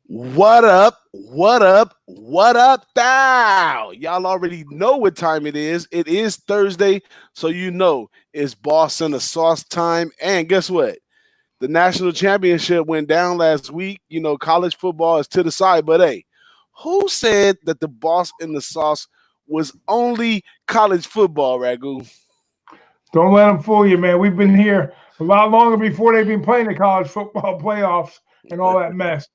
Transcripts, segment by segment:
What up? What up? What up, thou? Y'all already know what time it is. It is Thursday, so you know it's boss and the sauce time. And guess what? The national championship went down last week. You know, college football is to the side, but hey, who said that the boss and the sauce was only college football, Ragu? Don't let them fool you, man. We've been here a lot longer before they've been playing the college football playoffs and all that mess.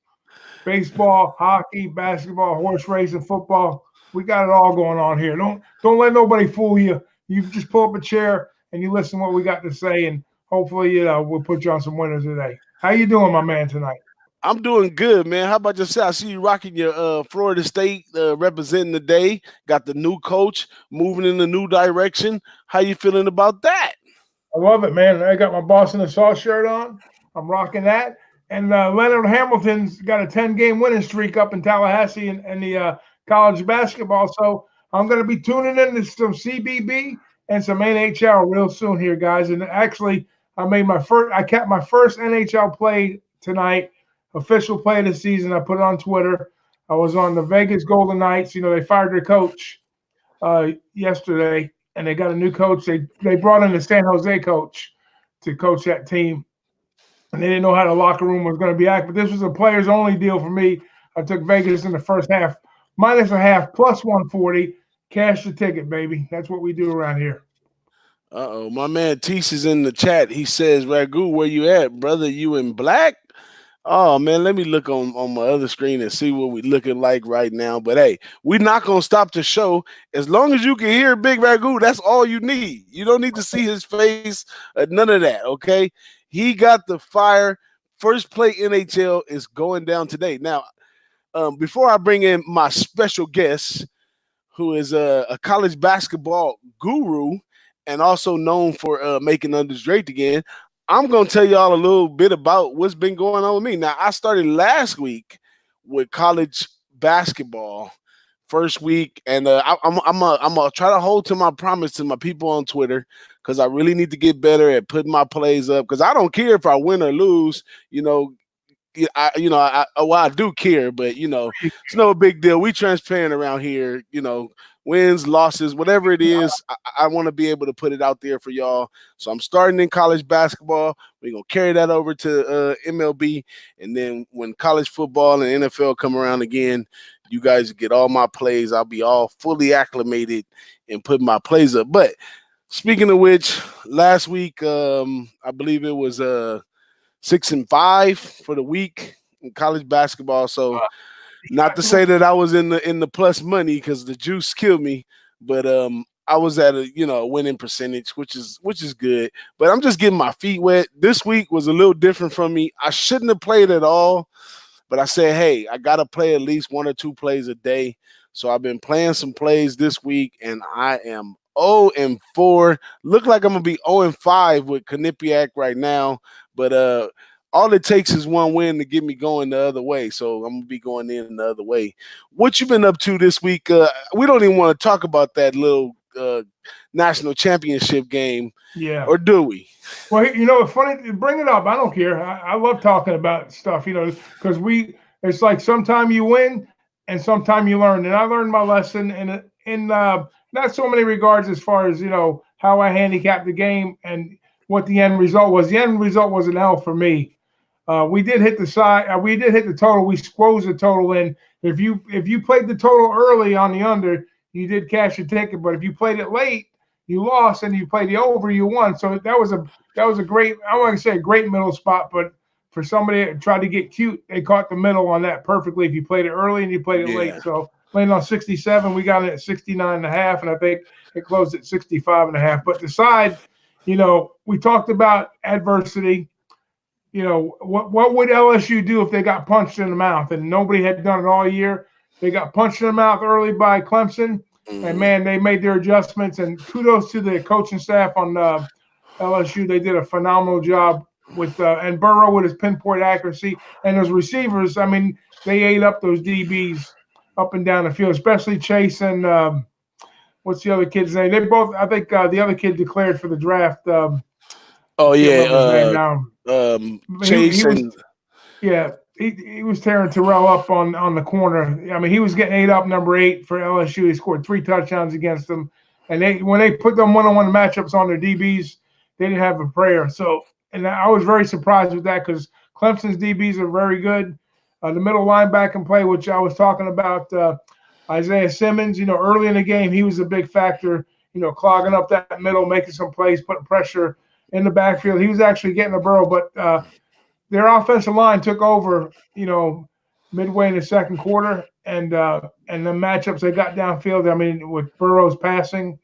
Baseball, hockey, basketball, horse racing, football. We got it all going on here. Don't let nobody fool you. You just pull up a chair and you listen to what we got to say, and hopefully, we'll put you on some winners today. How you doing, my man, tonight? I'm doing good, man. How about yourself? I see you rocking your Florida State representing the day. Got the new coach moving in a new direction. How you feeling about that? I love it, man. I got my Boston and Sauce shirt on. I'm rocking that. And Leonard Hamilton's got a 10-game winning streak up in Tallahassee and the college basketball. So I'm going to be tuning in to some CBB and some NHL real soon here, guys. And actually, I kept my first NHL play tonight, official play of the season. I put it on Twitter. I was on the Vegas Golden Knights. You know, they fired their coach yesterday, and they got a new coach. They brought in the San Jose coach to coach that team, and they didn't know how the locker room was going to be act. But this was a players only deal for me. I took Vegas in the first half, minus a half, plus 140. Cash the ticket, baby. That's what we do around here. Uh-oh, my man Tease is in the chat. He says, Ragu, where you at, brother? You in black? Oh man, let me look on my other screen and see what we looking like right now. But hey, we're not gonna stop the show. As long as you can hear Big Ragu, that's all you need. You don't need to see his face, none of that, okay? He got the fire. First play NHL is going down today. Now, before I bring in my special guest, who is a college basketball guru and also known for making others great again, I'm going to tell y'all a little bit about what's been going on with me. Now, I started last week with college basketball, first week, and I'm gonna try to hold to my promise to my people on Twitter because I really need to get better at putting my plays up because I don't care if I win or lose. I do care, but it's no big deal. We transparent around here. Wins, losses, whatever it is, I want to be able to put it out there for y'all. So I'm starting in college basketball. We're gonna carry that over to MLB, and then when college football and NFL come around again, you guys get all my plays. I'll be all fully acclimated and put my plays up. But speaking of which, last week, I believe it was 6-5 for the week in college basketball. So not to say that I was in the plus money because the juice killed me, but I was at a winning percentage, which is good. But I'm just getting my feet wet. This week was a little different from me. I shouldn't have played at all, but I said, hey, I gotta play at least 1 or 2 plays a day. So I've been playing some plays this week, and I am 0-4. Look like I'm gonna be 0-5 with Quinnipiac right now, but all it takes is one win to get me going the other way. So I'm gonna be going in the other way. What you been up to this week? We don't even want to talk about that little national championship game, Yeah. or do we? Well, it's funny. Bring it up. I don't care. I love talking about stuff, because it's like sometime you win and sometime you learn. And I learned my lesson in not so many regards as far as, how I handicapped the game and what the end result was. The end result was an L for me. We did hit the side. We did hit the total. We squoze the total in. If you played the total early on the under, you did cash your ticket. But if you played it late, you lost, and you played the over, you won. So that was a great. I want to say a great middle spot, but for somebody that tried to get cute, they caught the middle on that perfectly. If you played it early and you played it late, so landed on 67, we got it at 69.5, and I think it closed at 65.5. But the side, we talked about adversity. What would LSU do if they got punched in the mouth? And nobody had done it all year. They got punched in the mouth early by Clemson, and man, they made their adjustments. And kudos to the coaching staff on LSU. They did a phenomenal job with and Burrow with his pinpoint accuracy and those receivers. I mean, they ate up those DBs up and down the field, especially Chase and what's the other kid's name? They both. I think the other kid declared for the draft. Chase and Yeah, he was tearing Terrell up on the corner. I mean, he was getting ate up, number 8 for LSU. He scored 3 touchdowns against them. And when they put them one-on-one matchups on their DBs, they didn't have a prayer. So, and I was very surprised with that because Clemson's DBs are very good. The middle linebacking play, which I was talking about, Isaiah Simmons, early in the game, he was a big factor, clogging up that middle, making some plays, putting pressure in the backfield. He was actually getting a Burrow, but their offensive line took over, midway in the second quarter, and the matchups they got downfield. I mean, with Burrow's passing,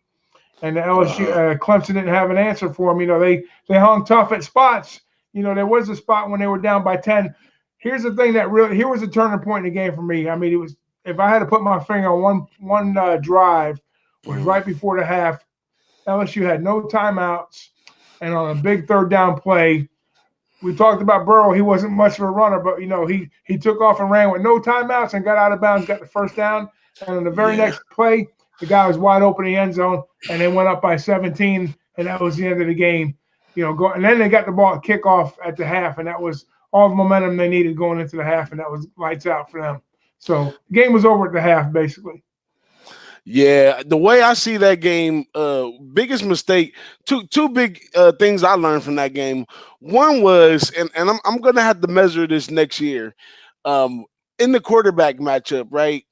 and the LSU Clemson didn't have an answer for them. They hung tough at spots. There was a spot when they were down by 10. Here's the thing here was a turning point in the game for me. I mean, it was, if I had to put my finger on one drive, was right before the half. LSU had no timeouts, and on a big third down play, we talked about Burrow. He wasn't much of a runner, but he took off and ran with no timeouts and got out of bounds, got the first down. And on the very next play, the guy was wide open in the end zone, and they went up by 17, and that was the end of the game. And then they got the ball at kickoff at the half, and that was all the momentum they needed going into the half, and that was lights out for them. So the game was over at the half, basically. Yeah, the way I see that game, biggest mistake, two big things I learned from that game. One was, and I'm gonna have to measure this next year, in the quarterback matchup, right?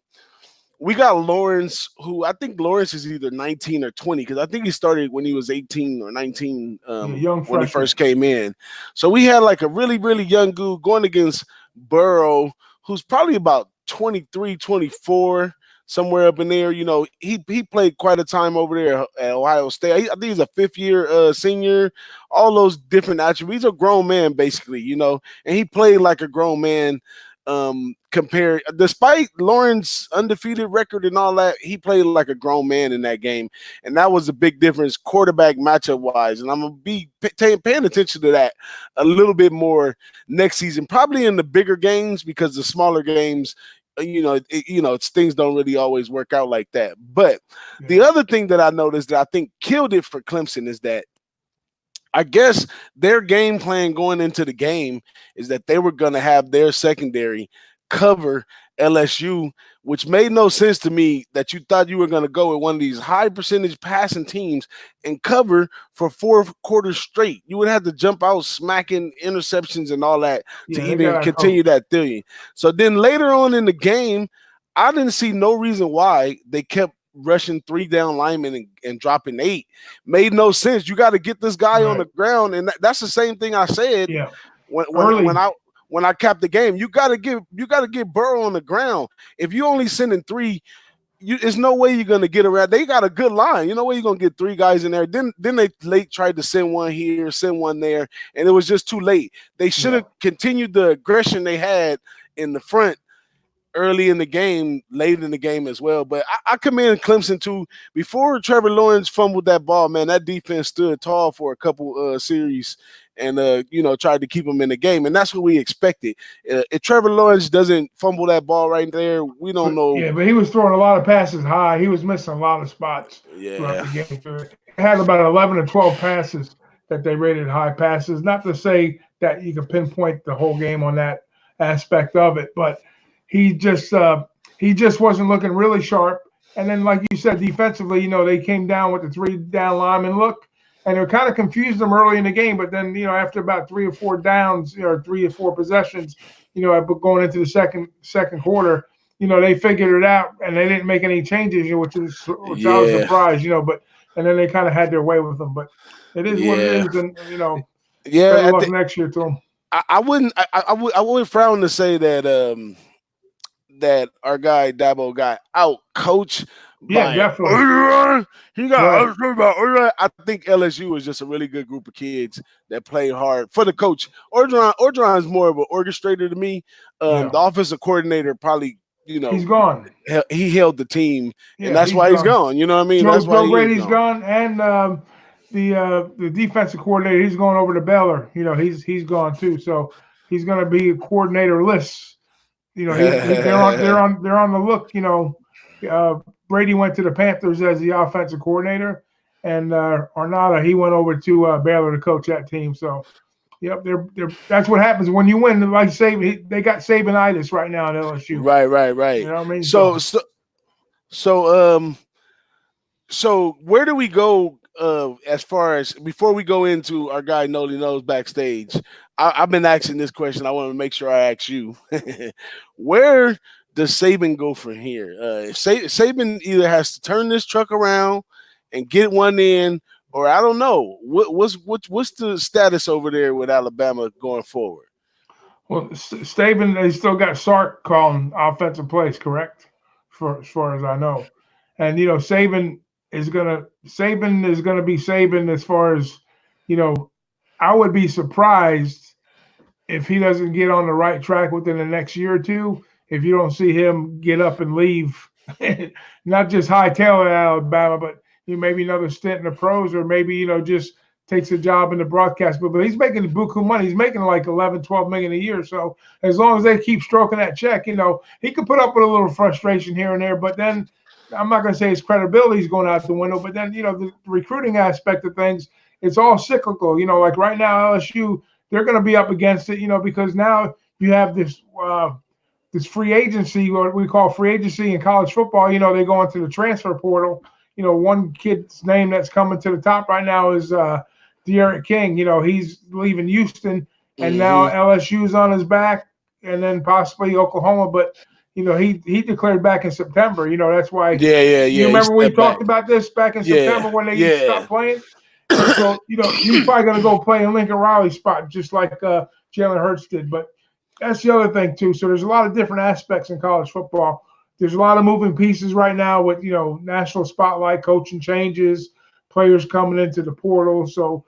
We got Lawrence, who I think Lawrence is either 19 or 20, because I think he started when he was 18 or 19 when he first came in. So we had like a really, really young dude going against Burrow, who's probably about 23, 24. Somewhere up in there, he played quite a time over there at Ohio State. I think he's a 5th-year senior. All those different attributes. He's a grown man, basically, and he played like a grown man. Compared, despite Lawrence's undefeated record and all that, he played like a grown man in that game, and that was a big difference quarterback matchup wise. And I'm gonna be paying attention to that a little bit more next season, probably in the bigger games, because the smaller games, things don't really always work out like that. But the other thing that I noticed that I think killed it for Clemson is that I guess their game plan going into the game is that they were going to have their secondary cover LSU, which made no sense to me, that you thought you were going to go with one of these high percentage passing teams and cover for 4 quarters straight. You would have to jump out smacking interceptions and all that to even continue that theory. So then later on in the game, I didn't see no reason why they kept rushing 3 down linemen and dropping 8. Made no sense. You got to get this guy on the ground, and that's the same thing I said when I capped the game. You got to get Burrow on the ground. If you only sending 3, there's no way you're gonna get around. They got a good line. You know where you're gonna get 3 guys in there. Then they late tried to send one here, send one there, and it was just too late. They should have continued the aggression they had in the front early in the game, late in the game as well. But I commend Clemson too. Before Trevor Lawrence fumbled that ball, man, that defense stood tall for a couple series and tried to keep him in the game, and that's what we expected. If Trevor Lawrence doesn't fumble that ball right there, we don't know. Yeah, but he was throwing a lot of passes high. He was missing a lot of spots throughout the game. He had about 11 or 12 passes that they rated high passes. Not to say that you can pinpoint the whole game on that aspect of it, but he just wasn't looking really sharp. And then, like you said, defensively, they came down with the 3 down lineman look, and it kind of confused them early in the game. But then, after about 3 or 4 downs, or 3 or 4 possessions, going into the second quarter, they figured it out, and they didn't make any changes, which I was surprised, but and then they kind of had their way with them. But it is what it is, and better luck next year to them. I would frown to say that that our guy Dabo got out coached. Yeah, definitely. He got. I think LSU is just a really good group of kids that play hard for the coach. Orgeron is more of an orchestrator to me. The offensive coordinator probably, he's gone. He held the team, and that's why he's gone. You know what I mean? That's why Brady's gone, and the defensive coordinator, he's going over to Baylor. He's gone too. So he's going to be a coordinator-less. They're on the look. Brady went to the Panthers as the offensive coordinator, and Arnada, he went over to Baylor to coach that team. So, Yep, they're. That's what happens when you win. Like Saban, they got Sabanitis right now at LSU. Right, right, You right. know what I mean? So, So so, so, so where do we go as far as before we go into our guy Noli knows backstage? I've been asking this question. I want to make sure I ask you. Where does Saban go from here? Saban either has to turn this truck around and get one in, or I don't know. What's the status over there with Alabama going forward? well, Saban, they still got Sark calling offensive plays, correct? For as far as I know, and Saban is gonna be Saban as far as you know. I would be surprised if he doesn't get on the right track within the next year or two, if you don't see him get up and leave, not just hightail at Alabama, but maybe another stint in the pros, or maybe just takes a job in the broadcast. But he's making buku money. He's making like 11, 12 million a year. So as long as they keep stroking that check, he could put up with a little frustration here and there. But then I'm not going to say his credibility is going out the window. But then the recruiting aspect of things, it's all cyclical. Like right now LSU, they're going to be up against it, because now you have this free agency, what we call free agency in college football. They go into the transfer portal. One kid's name that's coming to the top right now is De'Aaron King. He's leaving Houston, and now Mm-hmm. LSU's on his back, and then possibly Oklahoma. But he declared back in September. That's why. Yeah, yeah, You yeah. He remember we stepped back. talked about this back in September Yeah, when they yeah. stopped playing? And so, he's probably going to go play in Lincoln Riley's spot, just like Jalen Hurts did. But that's the other thing, too. So there's a lot of different aspects in college football. There's a lot of moving pieces right now with, national spotlight, coaching changes, players coming into the portal. So,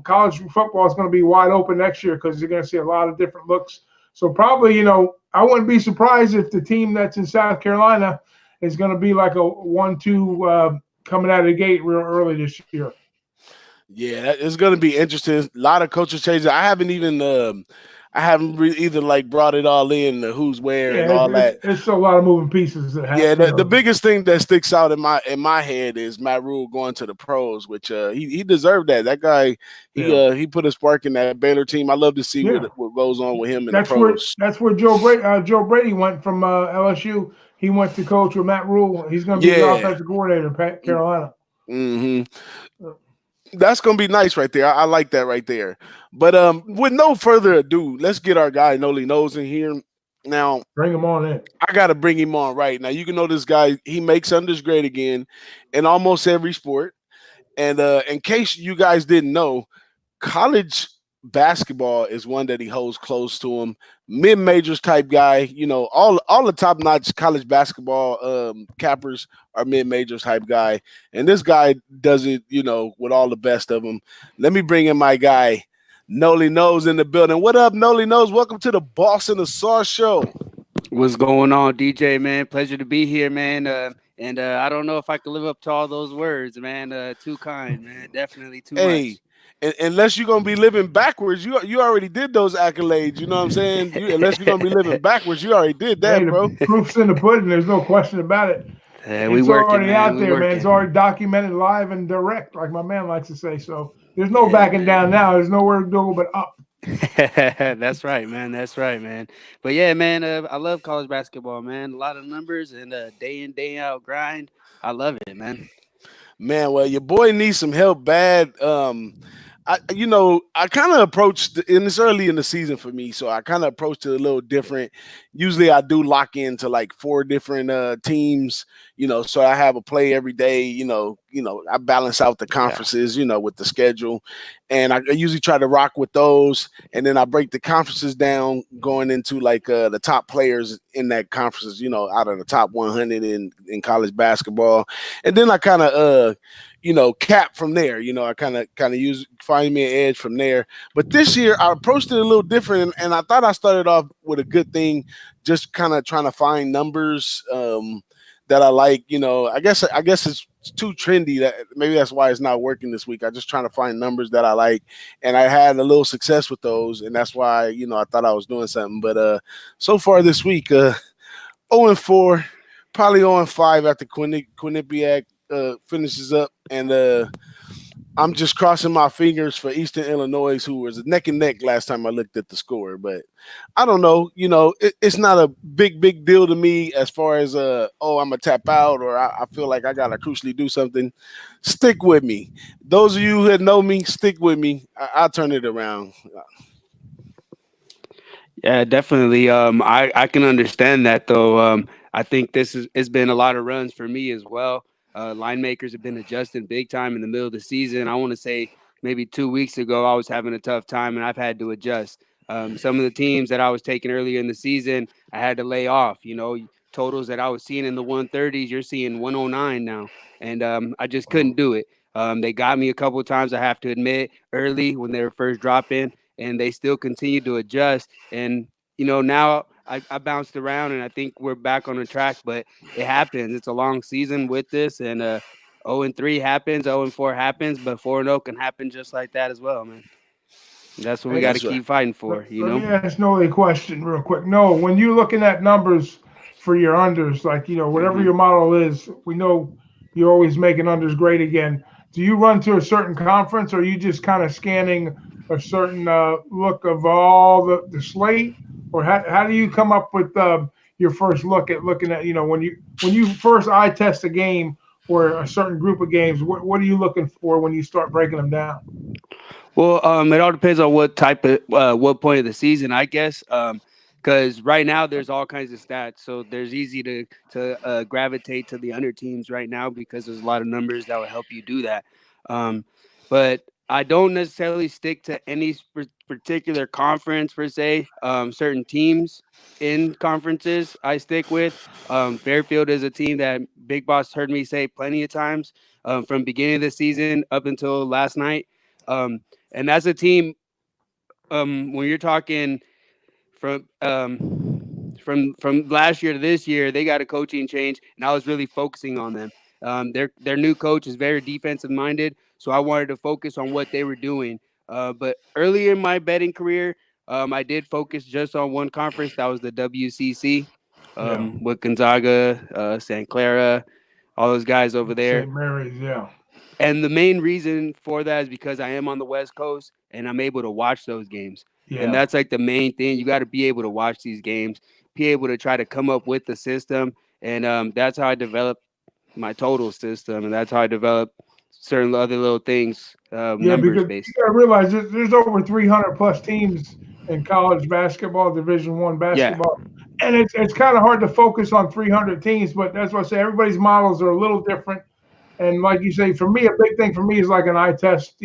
college football is going to be wide open next year because you're going to see a lot of different looks. So probably, I wouldn't be surprised if the team that's in South Carolina is going to be like a 1-2 coming out of the gate real early this year. Yeah, it's going to be interesting. A lot of coaching changes. I haven't really either like brought it all in the who's where and Yeah, all that. it's a lot of moving pieces that Yeah, have, the biggest thing that sticks out in my head is Matt Rule going to the pros, which he deserved that. That guy yeah, he put a spark in that Baylor team. I love to see yeah. what goes on with him in the That's where pros. Joe Brady went from LSU. He went to coach with Matt Rule. He's going to be the Yeah. offensive coordinator at Carolina. Hmm. That's gonna be nice right there. I like that right there. But with no further ado, let's get our guy Noli Knows in here. Now, Bring him on in. I gotta bring him on right now. You can know this guy, he makes unders great again in almost every sport. And in case you guys didn't know, college basketball is one that he holds close to him. Mid majors type guy, all the top notch college basketball cappers are mid majors type guy, and this guy does it, with all the best of them. Let me bring in my guy, Noli Knows in the building. What up, Noli Knows? Welcome to the Boss and the Sauce Show. What's going on, DJ, man? Pleasure to be here, man. And I don't know if I can live up to all those words, man. Too kind, man. Definitely too Hey, much. unless you're gonna be living backwards, you already did those accolades. You know what I'm saying? Unless you're gonna be living backwards, you already did Hey, that, the bro. proof's in the pudding. There's no question about it. We It's working, already man. out We there, man. It's working. already documented live and direct, like my man likes to say. So there's no Yeah, backing down man. now. There's nowhere to go but up. That's right, man. That's right, man. But yeah, man. I love college basketball, man. A lot of numbers and day in day out grind. I love it, man. Man, well, your boy needs some help bad. I kind of approached, and it's early in the season for me, so I kind of approached it a little different. Usually, I do lock into like 4 different teams, so I have a play every day. I balance out the Yeah. conferences, with the schedule, and I usually try to rock with those, and then I break the conferences down, going into like the top players in that conferences, out of the top 100 in college basketball, and then I kind of cap from there. I kind of use find me an edge from there. But this year I approached it a little different, and I thought I started off with a good thing, just kind of trying to find numbers that I like. I guess it's too trendy. That maybe that's why it's not working this week. I just trying to find numbers that I like, and I had a little success with those, and that's why I thought I was doing something. But so far this week, 0-4, probably 0-5 after Quinnipiac finishes up, and I'm just crossing my fingers for Eastern Illinois, who was neck and neck last time I looked at the score. But I don't know. It's not a big deal to me as far as oh, I'm a tap out or I feel like I gotta crucially do something. Stick with me. Those of you who know me, stick with me. I'll turn it around. Yeah, definitely. I can understand that though. I think this is it's been a lot of runs for me as well. Line makers have been adjusting big time in the middle of the season. I want to say maybe 2 weeks ago I was having a tough time and I've had to adjust. Some of the teams that I was taking earlier in the season, I had to lay off. Totals that I was seeing in the 130s, you're seeing 109 now, and I just couldn't do it. They got me a couple of times, I have to admit, early when they were first dropping, and they still continue to adjust. And now I bounced around, and I think we're back on the track. But it happens. It's a long season with this, and 0-3 happens, 0-4 happens, but 4-0 can happen just like that as well, man. That's what we got to That's right. keep fighting Let, for, let me ask Noah a question real quick. Noah, when you're looking at numbers for your unders, like whatever Hmm. your model is, we know you're always making unders great again. Do you run to a certain conference, or are you just kind of scanning a certain look of all the slate, or how do you come up with your first look at looking at when you first eye test a game or a certain group of games? What are you looking for when you start breaking them down? Well, it all depends on what point of the season, I guess. Because right now there's all kinds of stats, so there's easy to gravitate to the under teams right now because there's a lot of numbers that will help you do that. Um, but I don't necessarily stick to any particular conference per se. Certain teams in conferences I stick with. Fairfield is a team that Big Boss heard me say plenty of times from beginning of the season up until last night. Um, and that's a team. When you're talking from last year to this year, they got a coaching change, and I was really focusing on them. Their new coach is very defensive minded, so I wanted to focus on what they were doing. But early in my betting career, I did focus just on one conference. That was the WCC, Yeah, with Gonzaga, St. Clara, all those guys over there. St. Mary's. Yeah, And the main reason for that is because I am on the West Coast and I'm able to watch those games. And yeah. that's like the main thing. You got to be able to watch these games, be able to try to come up with the system. And that's how I developed my total system. And that's how I developed certain other little things, Yeah, numbers because you based. got to realize there's over 300 plus teams in college basketball, Division I Yeah. basketball, and it's kind of hard to focus on 300 teams. But that's what I say. Everybody's models are a little different, and like you say, for me, a big thing for me is like an eye test.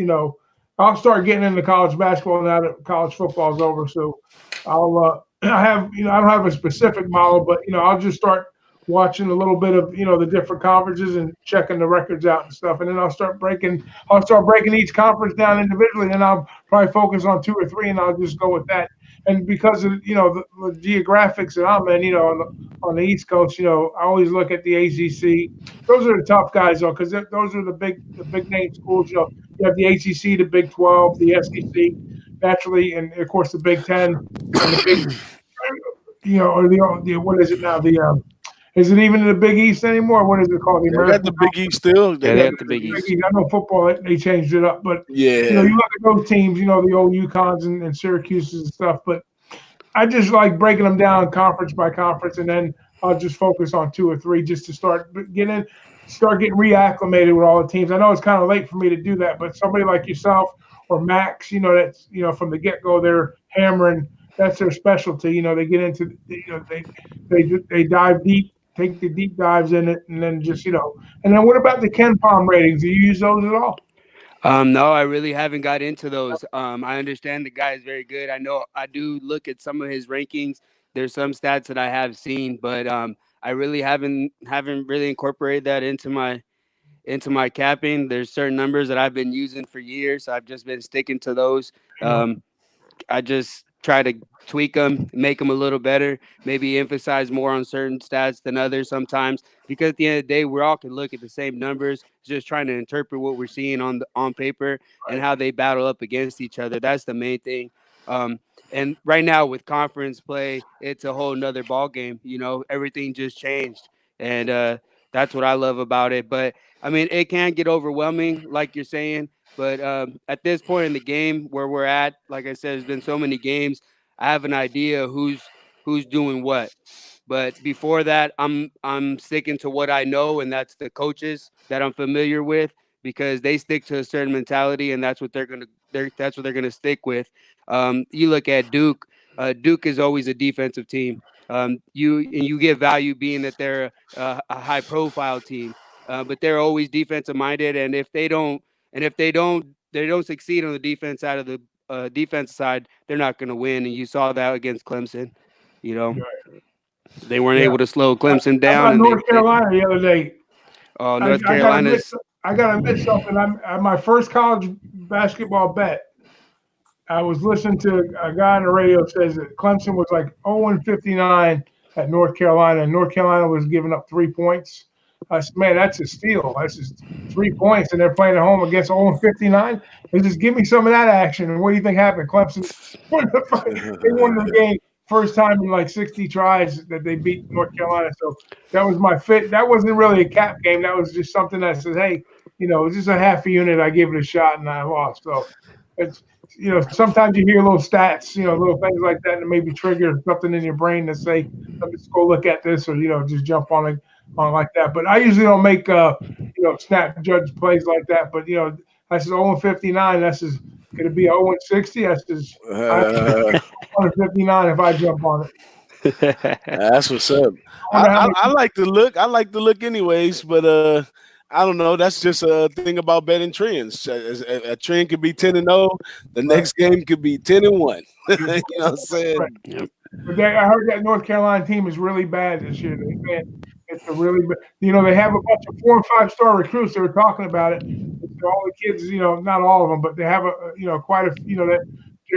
I'll start getting into college basketball now that college football's over. So I'll I have I don't have a specific model, but I'll just start watching a little bit of the different conferences and checking the records out and stuff, and then I'll start breaking each conference down individually, and I'll probably focus on two or three, and I'll just go with that. And because of the geographics that I'm in, on the East Coast, I always look at the ACC. Those are the tough guys though, because those are the big name schools. You have the ACC, the Big 12, the SEC, naturally, and of course the Big 10 and the Big, or the what is it now? Is it even the Big East anymore? What is it called? The They got American the Big East still. They Yeah, they Yeah, got have the the Big Big Big East. East. East. I know football they changed it up, but Yeah. you look at those teams, the old UConns and Syracuse's and stuff. But I just like breaking them down conference by conference, and then I'll just focus on two or three just to start getting reacclimated with all the teams. I know it's kind of late for me to do that, but somebody like yourself or Max, that's from the get go, they're hammering. That's their specialty. They get into they dive deep, take the deep dives in it, and then just And then what about the Ken Palm ratings? Do you use those at all? No, I really haven't got into those. I understand the guy is very good. I know I do look at some of his rankings. There's some stats that I have seen, but I really haven't really incorporated that into my capping. There's certain numbers that I've been using for years. I've just been sticking to those. Yeah, Um, I just try to tweak them, make them a little better, maybe emphasize more on certain stats than others sometimes. Because at the end of the day, we all can look at the same numbers, just trying to interpret what we're seeing on paper and right. how they battle up against each other. That's the main thing. Um, and right now with conference play, it's a whole nother ball game. Everything just changed, and that's what I love about it. But I mean, it can get overwhelming, like you're saying. But at this point in the game where we're at, like I said, there's been so many games. I have an idea who's doing what. But before that, I'm sticking to what I know, and that's the coaches that I'm familiar with because they stick to a certain mentality, and that's what that's what they're gonna stick with. You look at Duke. Duke is always a defensive team. You get value being that they're a high profile team, but they're always defensive minded, and if they don't succeed on the defense side of the defense side, they're not going to win. And you saw that against Clemson. You know, they weren't Yeah. able to slow Clemson How down, about and North they Carolina the other day? North I gotta admit, Carolina's. I gotta admit something. I'm at my first college basketball bet. I was listening to a guy on the radio says that Clemson was like 0-59 at North Carolina, and North Carolina was giving up 3 points. I said, man, that's a steal. That's just 3 points, and they're playing at home against 0-59. They just give me some of that action. And what do you think happened? Clemson won they won the game first time in like 60 tries that they beat North Carolina. So that was my fit. That wasn't really a cap game. That was just something that said, hey, it's just a half a unit. I gave it a shot and I lost. So it's sometimes you hear little stats, little things like that that maybe trigger something in your brain to say, let me just go look at this or, just jump on it on like that. But I usually don't make, snap judge plays like that. But, that's 0-59. That's just going to be 0-60. That's just I Uh, 159 if I jump on it. that's what's up. I wonder how much. I like the look. I like the look anyways, but I don't know. That's just a thing about betting trends. A trend could be 10-0. The Right. next game could be 10-1. You know what I'm Right. saying? Yep. But I heard that North Carolina team is really bad this year. It's a really, they have a bunch of 4 and 5 star recruits. They were talking about it. So all the kids, not all of them, but they have quite a, that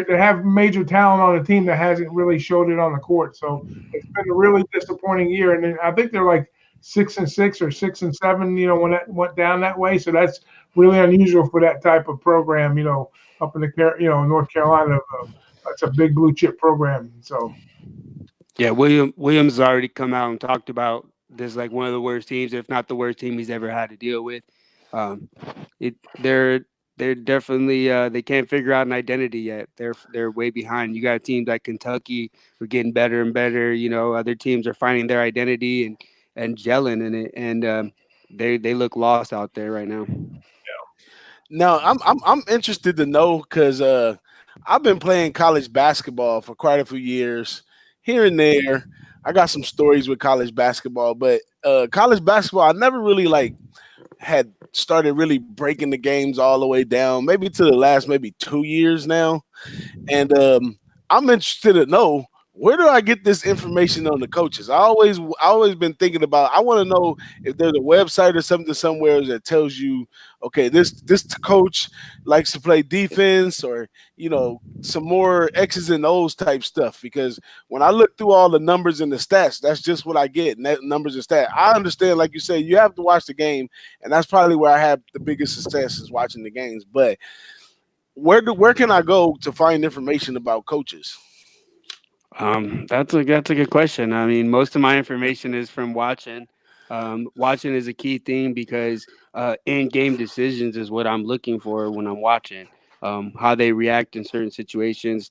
they have major talent on the team that hasn't really showed it on the court. So it's been a really disappointing year. And then I think they're like 6-6 or 6-7. When that went down that way. So that's really unusual for that type of program. Up in North Carolina. That's a big blue chip program. So. Yeah, Williams has already come out and talked about this like one of the worst teams, if not the worst team he's ever had to deal with. Um, it they're definitely they can't figure out an identity yet. They're way behind. You got teams like Kentucky who are getting better and better. Other teams are finding their identity and gelling in it, and they look lost out there right now. No, I'm interested to know because I've been playing college basketball for quite a few years, here and there. I got some stories with college basketball, but college basketball I never really like had started really breaking the games all the way down. Maybe to the last maybe 2 years now. And I'm interested to know where do I get this information on the coaches? I always been thinking about. I want to know if there's a website or something somewhere that tells you, okay, this coach likes to play defense, or some more X's and O's type stuff. Because when I look through all the numbers and the stats, that's just what I get. Numbers and stats. I understand, like you say, you have to watch the game, and that's probably where I have the biggest success is watching the games. But where can I go to find information about coaches? That's a good question. I mean, most of my information is from watching. Watching is a key thing because in-game decisions is what I'm looking for when I'm watching. How they react in certain situations,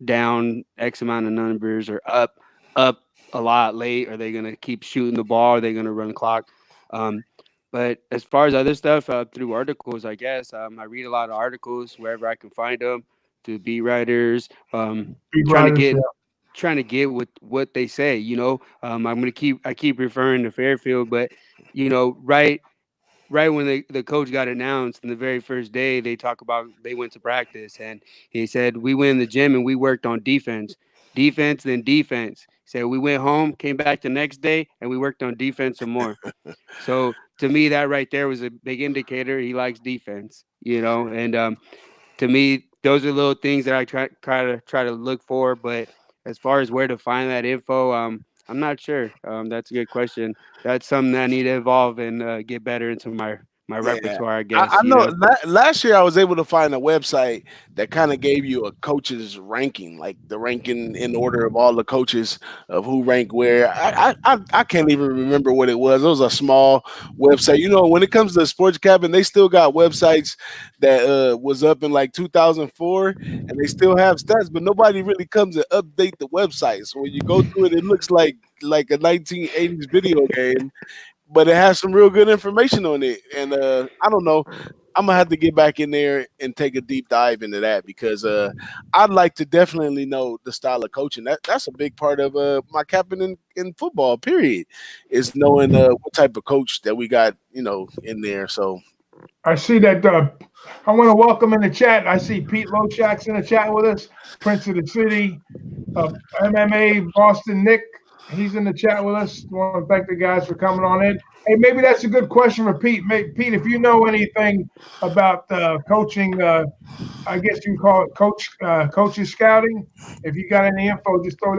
down X amount of numbers or up a lot late. Are they going to keep shooting the ball? Are they going to run clock? Um, but as far as other stuff, through articles, I guess I read a lot of articles wherever I can find them. To be writers, Beat trying to writers, get yeah. trying to get with what they say. I keep referring to Fairfield, but right when the coach got announced in the very first day, they talk about they went to practice and he said we went in the gym and we worked on defense, then defense. He said we went home, came back the next day, and we worked on defense some more. So to me, that right there was a big indicator he likes defense, and to me, those are little things that I try to look for. But as far as where to find that info, I'm not sure. That's a good question. That's something that I need to evolve and get better into my Yeah, repertoire, I I guess. You know. know. Last year, I was able to find a website that kind of gave you a coach's ranking, like the ranking in order of all the coaches of who rank where. I can't even remember what it was. It was a small website. You know, when it comes to sports cabin, they still got websites that was up in like 2004, and they still have stats, but nobody really comes to update the website. So when you go to it, it looks like a 1980s video game, but it has some real good information on it. And I don't know. I'm gonna have to get back in there and take a deep dive into that because I'd like to definitely know the style of coaching. That's a big part of my captain in football. Period, is knowing what type of coach that we got, in there. So I see that. I want to welcome in the chat. I see Pete Lochak's in the chat with us, Prince of the City, MMA Boston Nick. He's in the chat with us. I want to thank the guys for coming on in. Hey, maybe that's a good question for Pete. Pete, if you know anything about coaching, I guess you can call it coaches scouting. If you got any info, just throw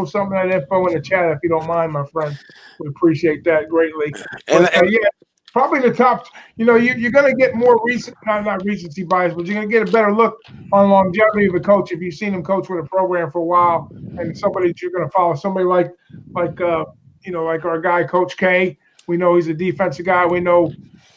some of that info in the chat if you don't mind, my friend. We appreciate that greatly. and, But and yeah, probably the top. You're going to get more recent, not recency bias, but you're going to get a better look on longevity of a coach if you've seen him coach with a program for a while, and somebody that you're going to follow. Somebody like our guy Coach K. We know he's a defensive guy. We know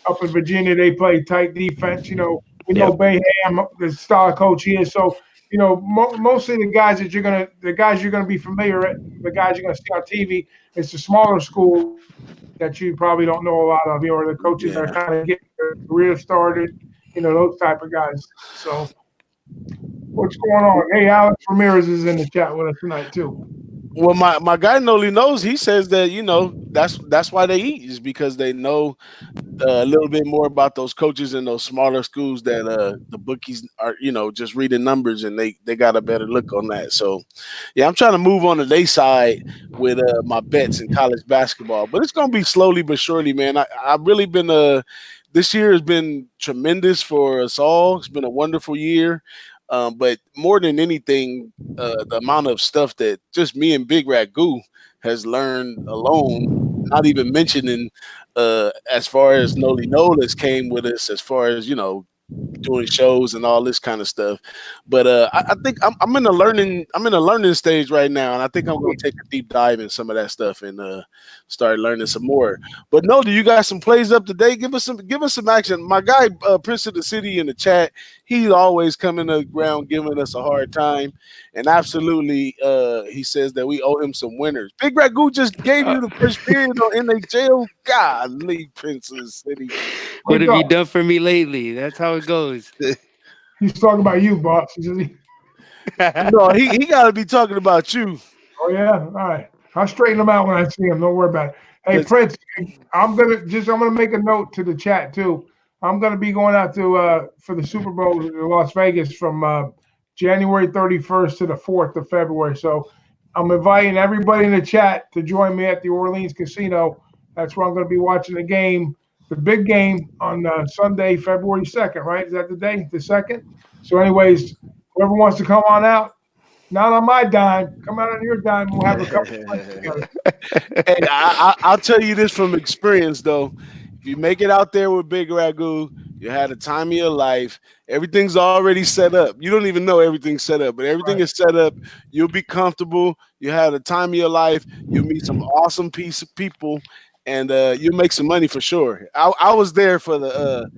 up in Virginia they play tight defense. We know Yep. Bayham, the style of coach he is. So mostly the guys you're gonna be familiar with, the guys you're gonna see on TV, it's the smaller schools that you probably don't know a lot of, or the coaches that are yeah. kind of getting their career started, those type of guys. So what's going on? Hey, Alex Ramirez is in the chat with us tonight too. Well, my guy Noli knows. He says that that's why they eat is because they know a little bit more about those coaches in those smaller schools that the bookies are just reading numbers and they got a better look on that. So yeah, I'm trying to move on to their side with my bets in college basketball, but it's gonna be slowly but surely, man. I've really been this year has been tremendous for us all. It's been a wonderful year. But more than anything, the amount of stuff that just me and Big Ragu has learned alone, not even mentioning as far as Noli Nolas came with us, as far as doing shows and all this kind of stuff. But I think I'm in a learning stage right now, and I think I'm going to take a deep dive in some of that stuff and start learning some more. But no, do you got some plays up to date? Give us some action. My guy Prince of the City in the chat, he's always coming around giving us a hard time, and absolutely he says that we owe him some winners. Big Ragu just gave Uh, you the first period on NHL. Golly, Prince of the City. what Wake have you up. done for me lately? That's how it goes. He's talking about you, boss. He says, No, he got to be talking about you. oh yeah, all right. I'll straighten him out when I see him. Don't worry about it. Hey 'Cause Prince, I'm gonna make a note to the chat too. I'm gonna be going out to for the Super Bowl in Las Vegas from January 31st to the 4th of February. So I'm inviting everybody in the chat to join me at the Orleans Casino. That's where I'm gonna be watching the game, the big game on Sunday, February 2nd. Right? Is that the day? The 2nd. So, anyways, whoever wants to come on out. Not on my dime. Come out on your dime. We'll have a couple of drinks together. Hey, I'll tell you this from experience, though. If you make it out there with Big Ragu, you had the time of your life. Everything's already set up. You don't even know everything's set up, but everything Right. is set up. You'll be comfortable. You have the time of your life. You'll meet some awesome piece of people, and you'll make some money for sure. I was there for the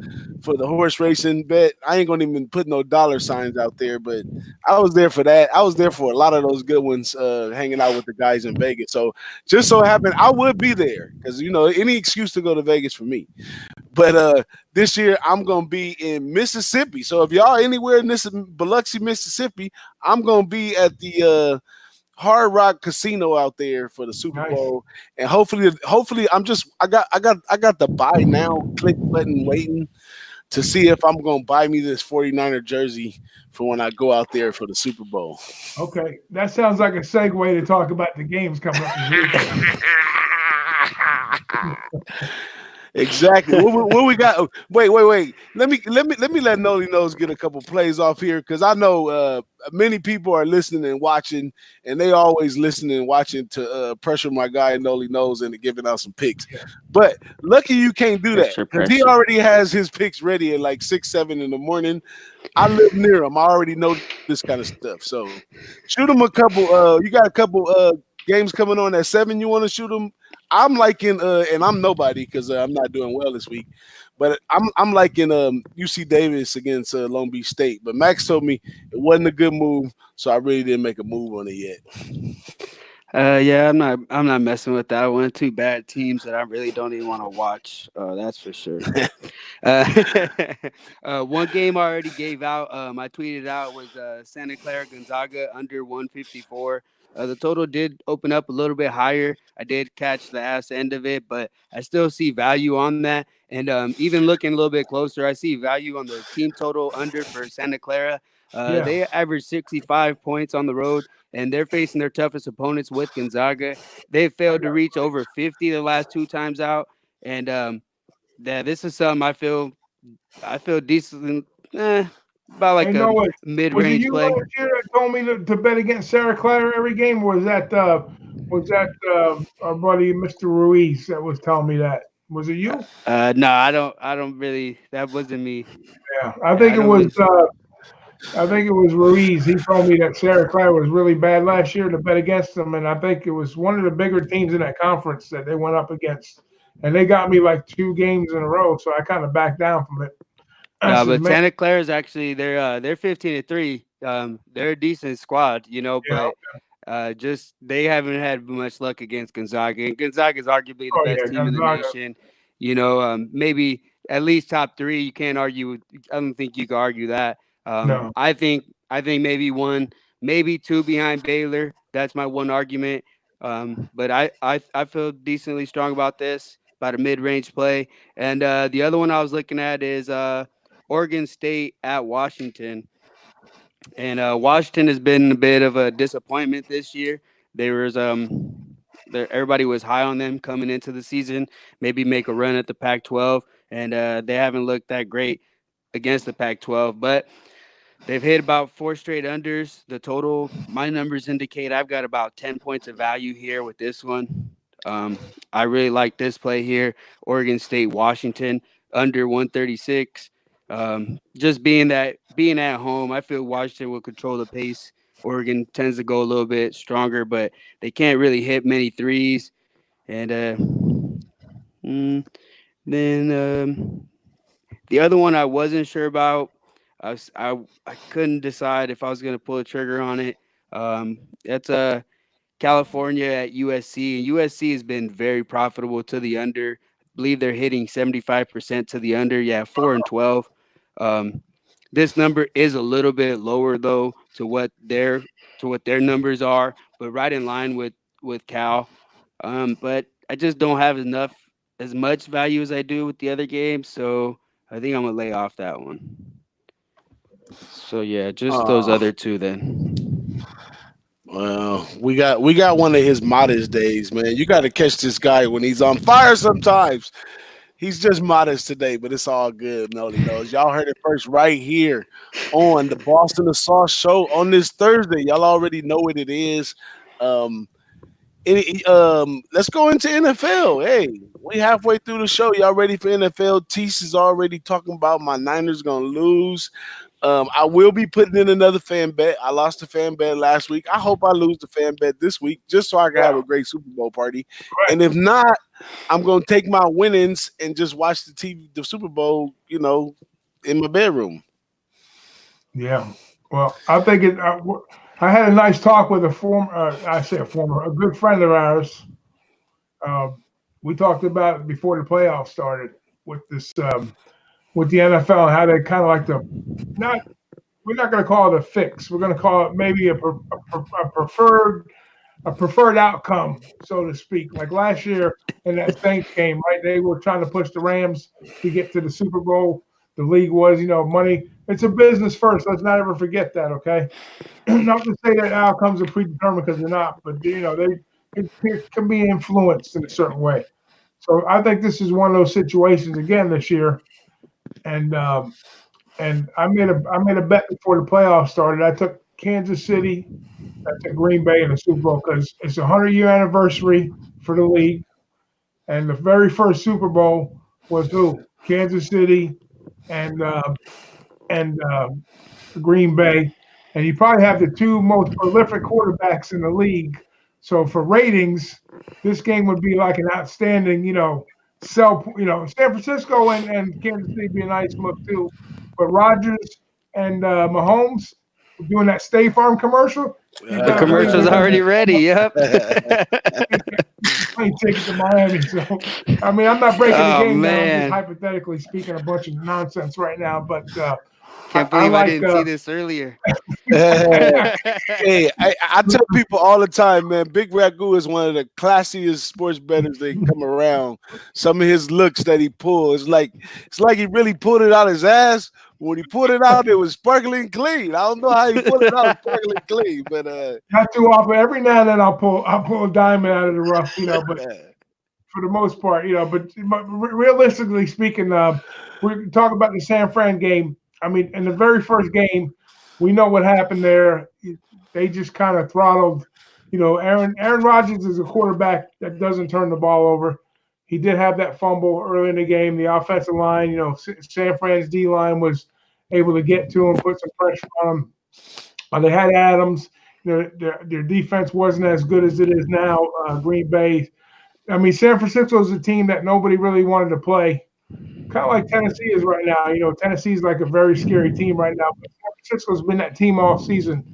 horse racing bet. I ain't gonna even put no dollar signs out there, but I was there for that. I was there for a lot of those good ones, hanging out with the guys in Vegas. So just so happened I would be there because any excuse to go to Vegas for me. But this year I'm gonna be in Mississippi. So if y'all anywhere in this Biloxi, Mississippi, I'm gonna be at the Hard Rock Casino out there for the Super Nice. Bowl, and hopefully I got the buy now click button waiting to see if I'm gonna buy me this 49er jersey for when I go out there for the Super Bowl. Okay. That sounds like a segue to talk about the games coming up this weekend. Exactly. What we got? Wait. Let me let Noli knows get a couple plays off here because I know many people are listening and watching, and they always listening and watching to pressure my guy Noli knows into giving out some picks. Yeah. But lucky you can't do that Pressure, because he pressure. already has his picks ready at like 6, 7 in the morning. I live near him. I already know this kind of stuff. So shoot him a couple. You got a couple games coming on at 7. You want to shoot him? I'm liking, and I'm nobody because I'm not doing well this week. But I'm liking UC Davis against Long Beach State. But Max told me it wasn't a good move, so I really didn't make a move on it yet. Yeah, I'm not messing with that one. Two bad teams that I really don't even want to watch. That's for sure. Uh, one game I already gave out. I tweeted out was Santa Clara Gonzaga under 154. The total did open up a little bit higher. I did catch the ass end of it, but I still see value on that. And even looking a little bit closer, I see value on the team total under for Santa Clara. Yeah. They average 65 points on the road, and they're facing their toughest opponents with Gonzaga. They've failed to reach over 50 the last two times out, and that this is something I feel decent, about I like a know it. Was it mid-range you play. last year that told me to bet against Sarah Clara every game? Or was that our buddy Mr. Ruiz that was telling me that? Was it you? No, I don't really. That wasn't me. Yeah, I don't really. I think it was Ruiz. He told me that Sarah Clara was really bad last year to bet against them, and I think it was one of the bigger teams in that conference that they went up against, and they got me like 2 games in a row, so I kind of backed down from it. I No, says, but man, Santa Clara's actually they're 15-3. They're a decent squad, yeah, but just they haven't had much luck against Gonzaga. And Gonzaga is arguably the oh best yeah, team in the Gonzaga, nation. Maybe at least top three. You can't argue. I don't think you can argue that. no, I think maybe one, maybe two behind Baylor. That's my one argument. But I feel decently strong about this, about a mid-range play. And the other one I was looking at is Oregon State at Washington. And Washington has been a bit of a disappointment this year. Everybody was high on them coming into the season, maybe make a run at the Pac-12, and they haven't looked that great against the Pac-12. But they've hit about 4 straight unders. The total, my numbers indicate I've got about 10 points of value here with this one. I really like this play here. Oregon State, Washington, under 136. Just being at home, I feel Washington will control the pace. Oregon tends to go a little bit stronger, but they can't really hit many threes. And mm, then the other one I wasn't sure about. I couldn't decide if I was gonna pull a trigger on it. That's California at USC, and USC has been very profitable to the under. I believe they're hitting 75% to the under. Yeah, 4-12. Um, this number is a little bit lower though to what their numbers are, but right in line with Cal. But I just don't have as much value as I do with the other games, so I think I'm gonna lay off that one. So yeah, just those Uh, other two then. well, we got one of his modest days, man. You got to catch this guy when he's on fire sometimes. He's just modest today, but it's all good. Nobody knows. Y'all heard it first right here on the Boston the Sauce Show on this Thursday. Y'all already know what it is. Um, let's go into NFL. Hey, we halfway through the show. Y'all ready for NFL? Tease is already talking about my Niners gonna lose. I will be putting in another fan bet. I lost a fan bet last week. I hope I lose the fan bet this week just so I can have yeah, a great Super Bowl party. right, And if not, I'm gonna take my winnings and just watch the Super Bowl, in my bedroom. yeah. Well, I think it. I had a nice talk with a good friend of ours. Um, we talked about it before the playoffs started with this with the NFL and how they kind of like to not. We're not going to call it a fix. We're going to call it maybe a preferred outcome, so to speak. Like last year in that Saints game, right? They were trying to push the Rams to get to the Super Bowl. The league was, money. It's a business first. Let's not ever forget that, okay? Not to say that outcomes are predetermined because they're not, but they it can be influenced in a certain way. So I think this is one of those situations again this year. And I made a bet before the playoffs started. I took Kansas City, I took Green Bay in the Super Bowl because it's a 100-year anniversary for the league. And the very first Super Bowl was who? Kansas City and Green Bay, and you probably have the two most prolific quarterbacks in the league. So for ratings, this game would be like an outstanding, San Francisco and Kansas City be a nice look too. But Rodgers and Mahomes doing that State Farm commercial, you The better believe commercial's they're going to already ready. Yep. plane ticket to Miami. So, I mean, I'm not breaking the Oh game down. I'm just man, hypothetically speaking a bunch of nonsense right now. But can't I believe I like didn't see this earlier. Hey, I tell people all the time, man, Big Ragu is one of the classiest sports bettors that come around. Some of his looks that he pulls, it's like he really pulled it out his ass. When he pulled it out, it was sparkling clean. I don't know how he pulled it out sparkling clean, but not too often. Every now and then I'll pull a diamond out of the rough, but for the most part, but realistically speaking, we talk about the San Fran game. I mean, in the very first game, we know what happened there. They just kind of throttled. Aaron Rodgers is a quarterback that doesn't turn the ball over. He did have that fumble early in the game. The offensive line, San Fran's D line was able to get to him, put some pressure on him. They had Adams. Their defense wasn't as good as it is now. Green Bay. I mean, San Francisco is a team that nobody really wanted to play. Kind of like Tennessee is right now. Tennessee is like a very scary team right now. But San Francisco's been that team all season.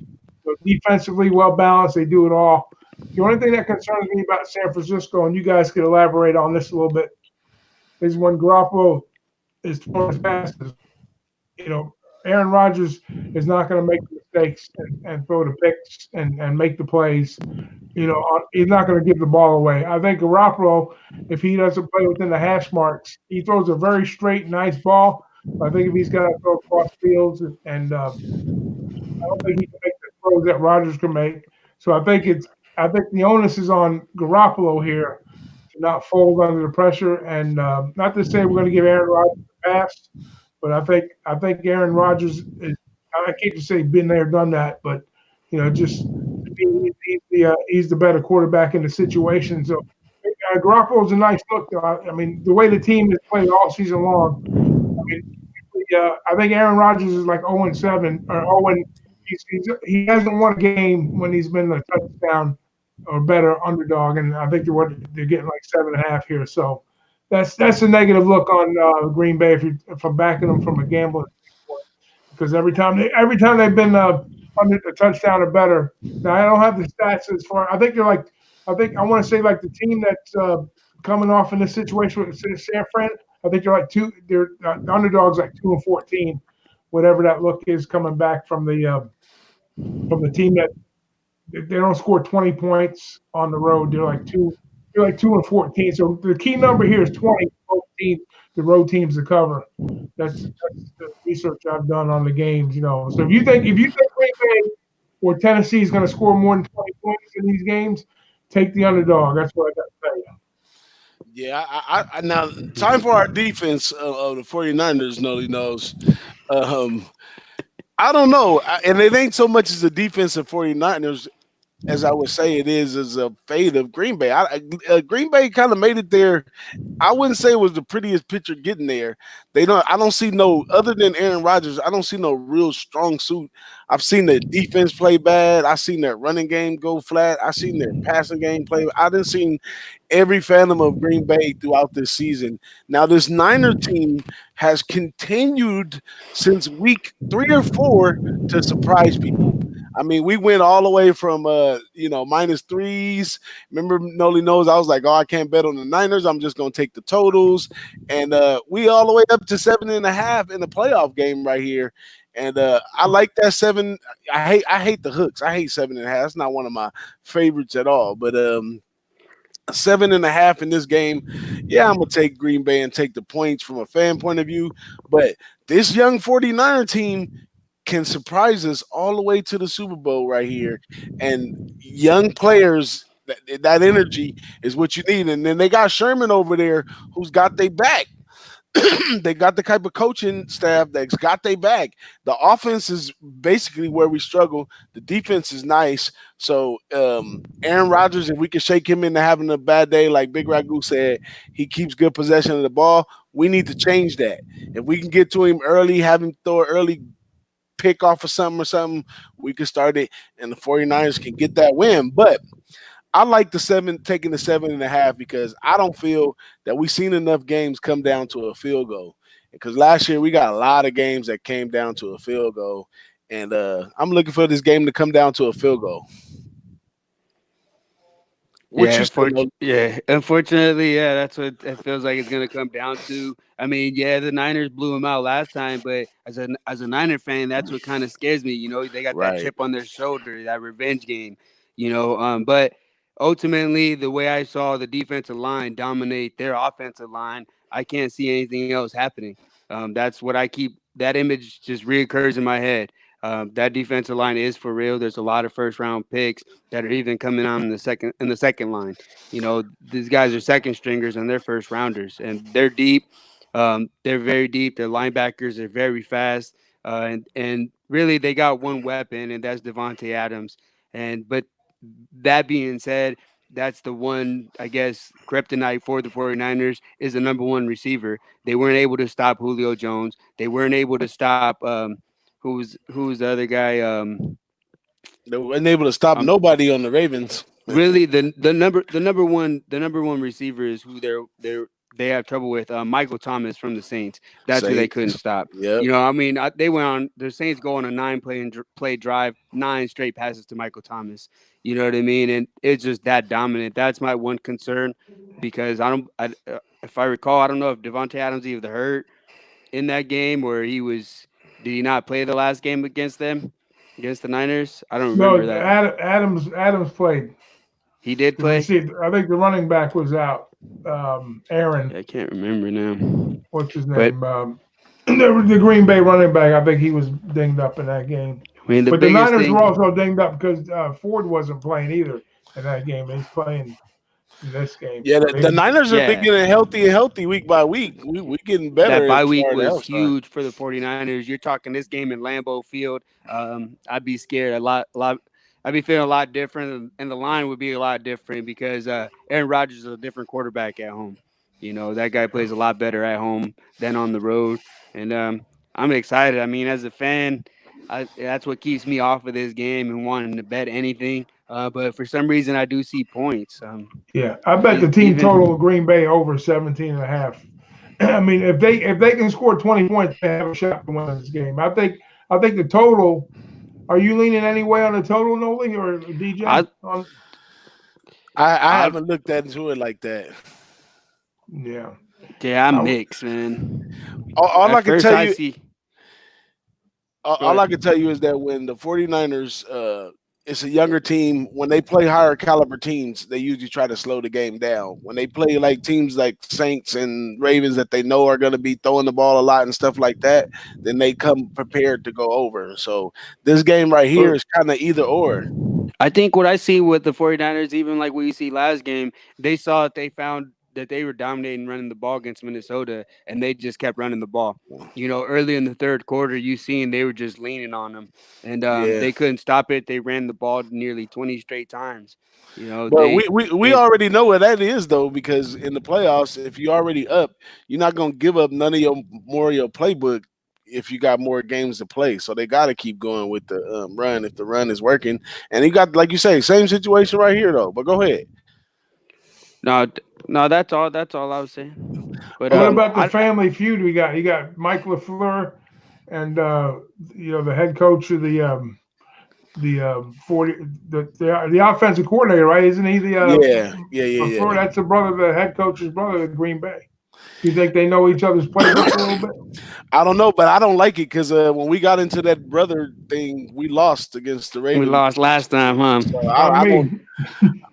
So defensively, well balanced. They do it all. The only thing that concerns me about San Francisco, and you guys could elaborate on this a little bit, is when Garoppolo is throwing his passes. Aaron Rodgers is not going to make mistakes and throw the picks and make the plays. He's not going to give the ball away. I think Garoppolo, if he doesn't play within the hash marks, he throws a very straight, nice ball. But I think if he's got to throw across fields, and I don't think he can make the throws that Rodgers can make. So I think the onus is on Garoppolo here to not fold under the pressure, and not to say we're going to give Aaron Rodgers a pass, but I think Aaron Rodgers is. I can't just say been there, done that, but just he's the better quarterback in the situation. So Garoppolo's a nice look, though. I mean, the way the team has played all season long. I mean, I think Aaron Rodgers is like 0-7 or 0. He hasn't won a game when he's been a touchdown or better underdog, and I think they're getting like 7.5 here. So that's a negative look on Green Bay if I'm backing them from a gambling standpoint, because every time they've been under a touchdown or better. Now I don't have the stats as far. I think I want to say like the team that's coming off in this situation with San Fran. I think they're like two. They're the underdogs like 2-14, whatever that look is coming back from the team that they don't score 20 points on the road. They're like 2-14. So the key number here is 20. Both teams, the road teams to cover. That's the research I've done on the games. So if you think Green Bay or Tennessee is going to score more than 20 points in these games, take the underdog. That's what I got to tell you. yeah. I now time for our defense of the 49ers. Nobody knows. Um, I don't know, and it ain't so much as the defense of 49ers as I would say it is as a fade of Green Bay. Green Bay kind of made it there. I wouldn't say it was the prettiest picture getting there. I don't see no other than Aaron Rodgers. I don't see no real strong suit. I've seen the defense play bad. I've seen their running game go flat. I've seen their passing game play. I didn't see every phantom of Green Bay throughout this season. Now this Niner team has continued since week 3 or 4 to surprise people. I mean, we went all the way from -3s. Remember, Noli knows I was like, oh, I can't bet on the Niners. I'm just gonna take the totals, and we all the way up to 7.5 in the playoff game right here. And I like that 7. I hate the hooks. I hate 7.5. It's not one of my favorites at all. But 7.5 in this game, yeah, I'm gonna take Green Bay and take the points from a fan point of view. But this young 49er team can surprise us all the way to the Super Bowl right here. And young players That energy is what you need. And then they got Sherman over there who's got their back. They got the type of coaching staff that's got their back. The offense is basically where we struggle. The defense is nice. So Aaron Rodgers, if we can shake him into having a bad day, like Big Ragu said, he keeps good possession of the ball. We need to change that. If we can get to him early, have him throw an early pick off of something, we can start it, and the 49ers can get that win. But I like taking the 7.5 because I don't feel that we've seen enough games come down to a field goal. Because last year we got a lot of games that came down to a field goal, and I'm looking for this game to come down to a field goal. What you say, Mo? Unfortunately, that's what it feels like it's gonna come down to. I mean, yeah, the Niners blew him out last time, but as a Niner fan, that's what kind of scares me. You know, they got that Right. chip on their shoulder, that revenge game. But ultimately, the way I saw the defensive line dominate their offensive line, I can't see anything else happening. That's what I keep. That image just reoccurs in my head. That defensive line is for real. There's a lot of first round picks that are even coming on in the second line. You know, these guys are second stringers and they're first rounders, and they're deep. They're very deep. Their linebackers are very fast, and really they got one weapon, and that's Devontae Adams. But that being said, that's the one, I guess, kryptonite for the 49ers is the number one receiver. They weren't able to stop Julio Jones. They weren't able to stop who's the other guy? They weren't able to stop Um, nobody on the Ravens. really the number one receiver is who they have trouble with. Michael Thomas from the Saints. That's who they couldn't Saints. stop. Yep. I mean, they went on the Saints go on a 9 play drive, 9 straight passes to Michael Thomas. You know what I mean? And it's just that dominant. That's my one concern because if I recall, I don't know if Devontae Adams either hurt in that game or did he not play the last game against them, against the Niners? I don't remember No, that. Adams played. He did The play. receiver, I think the running back was out. Aaron, Yeah, I can't remember now. what's his But name? The Green Bay running back. I think he was dinged up in that game. I mean, the But the biggest Niners were thing. also dinged up because Ford wasn't playing either in that game. He's playing in this game. Yeah, So the Niners are Yeah, getting healthy week by week. We getting better that as bye week far as the was health side. huge for the 49ers. You're talking this game in Lambeau Field. I'd be scared a lot. I'd be feeling a lot different, and the line would be a lot different because Aaron Rodgers is a different quarterback at home. That guy plays a lot better at home than on the road, and I'm excited. I mean, as a fan, that's what keeps me off of this game and wanting to bet anything. But for some reason, I do see points. yeah, I bet the team total of Even Green Bay over 17.5. I mean, if they can score 20 points, they have a shot to win this game. I think the total. Are you leaning any way on the total, Noli or DJ? I I I haven't looked into it like that. Yeah. yeah, I'm I, mixed, man. All At I can first, tell I you, see. Go all I ahead. can tell you is that when the 49ers, it's a younger team. When they play higher caliber teams, they usually try to slow the game down. When they play like teams like Saints and Ravens that they know are going to be throwing the ball a lot and stuff like that, then they come prepared to go over. So this game right here Well, is kind of either or. I think what I see with the 49ers, even like what you see last game, they saw that they found that they were dominating running the ball against Minnesota, and they just kept running the ball. Early in the third quarter, you seen they were just leaning on them, and Yeah. they couldn't stop it. They ran the ball nearly 20 straight times. But we They already know what that is though, because in the playoffs, if you're already up, you're not gonna give up none of your more of your playbook if you got more games to play. So they got to keep going with the run if the run is working. And you got, like you say, same situation right here though. But go ahead. no, no, that's all I was saying. But what Um, about the family feud we got? You got Mike LaFleur and the head coach of the 40 the offensive coordinator, right? Isn't he the yeah. LaFleur? That's the brother, the head coach's brother of Green Bay. You think they know each other's playbooks a little bit? I don't know, but I don't like it because when we got into that brother thing, we lost against the We Ravens. lost last time, huh? So Not I don't. me.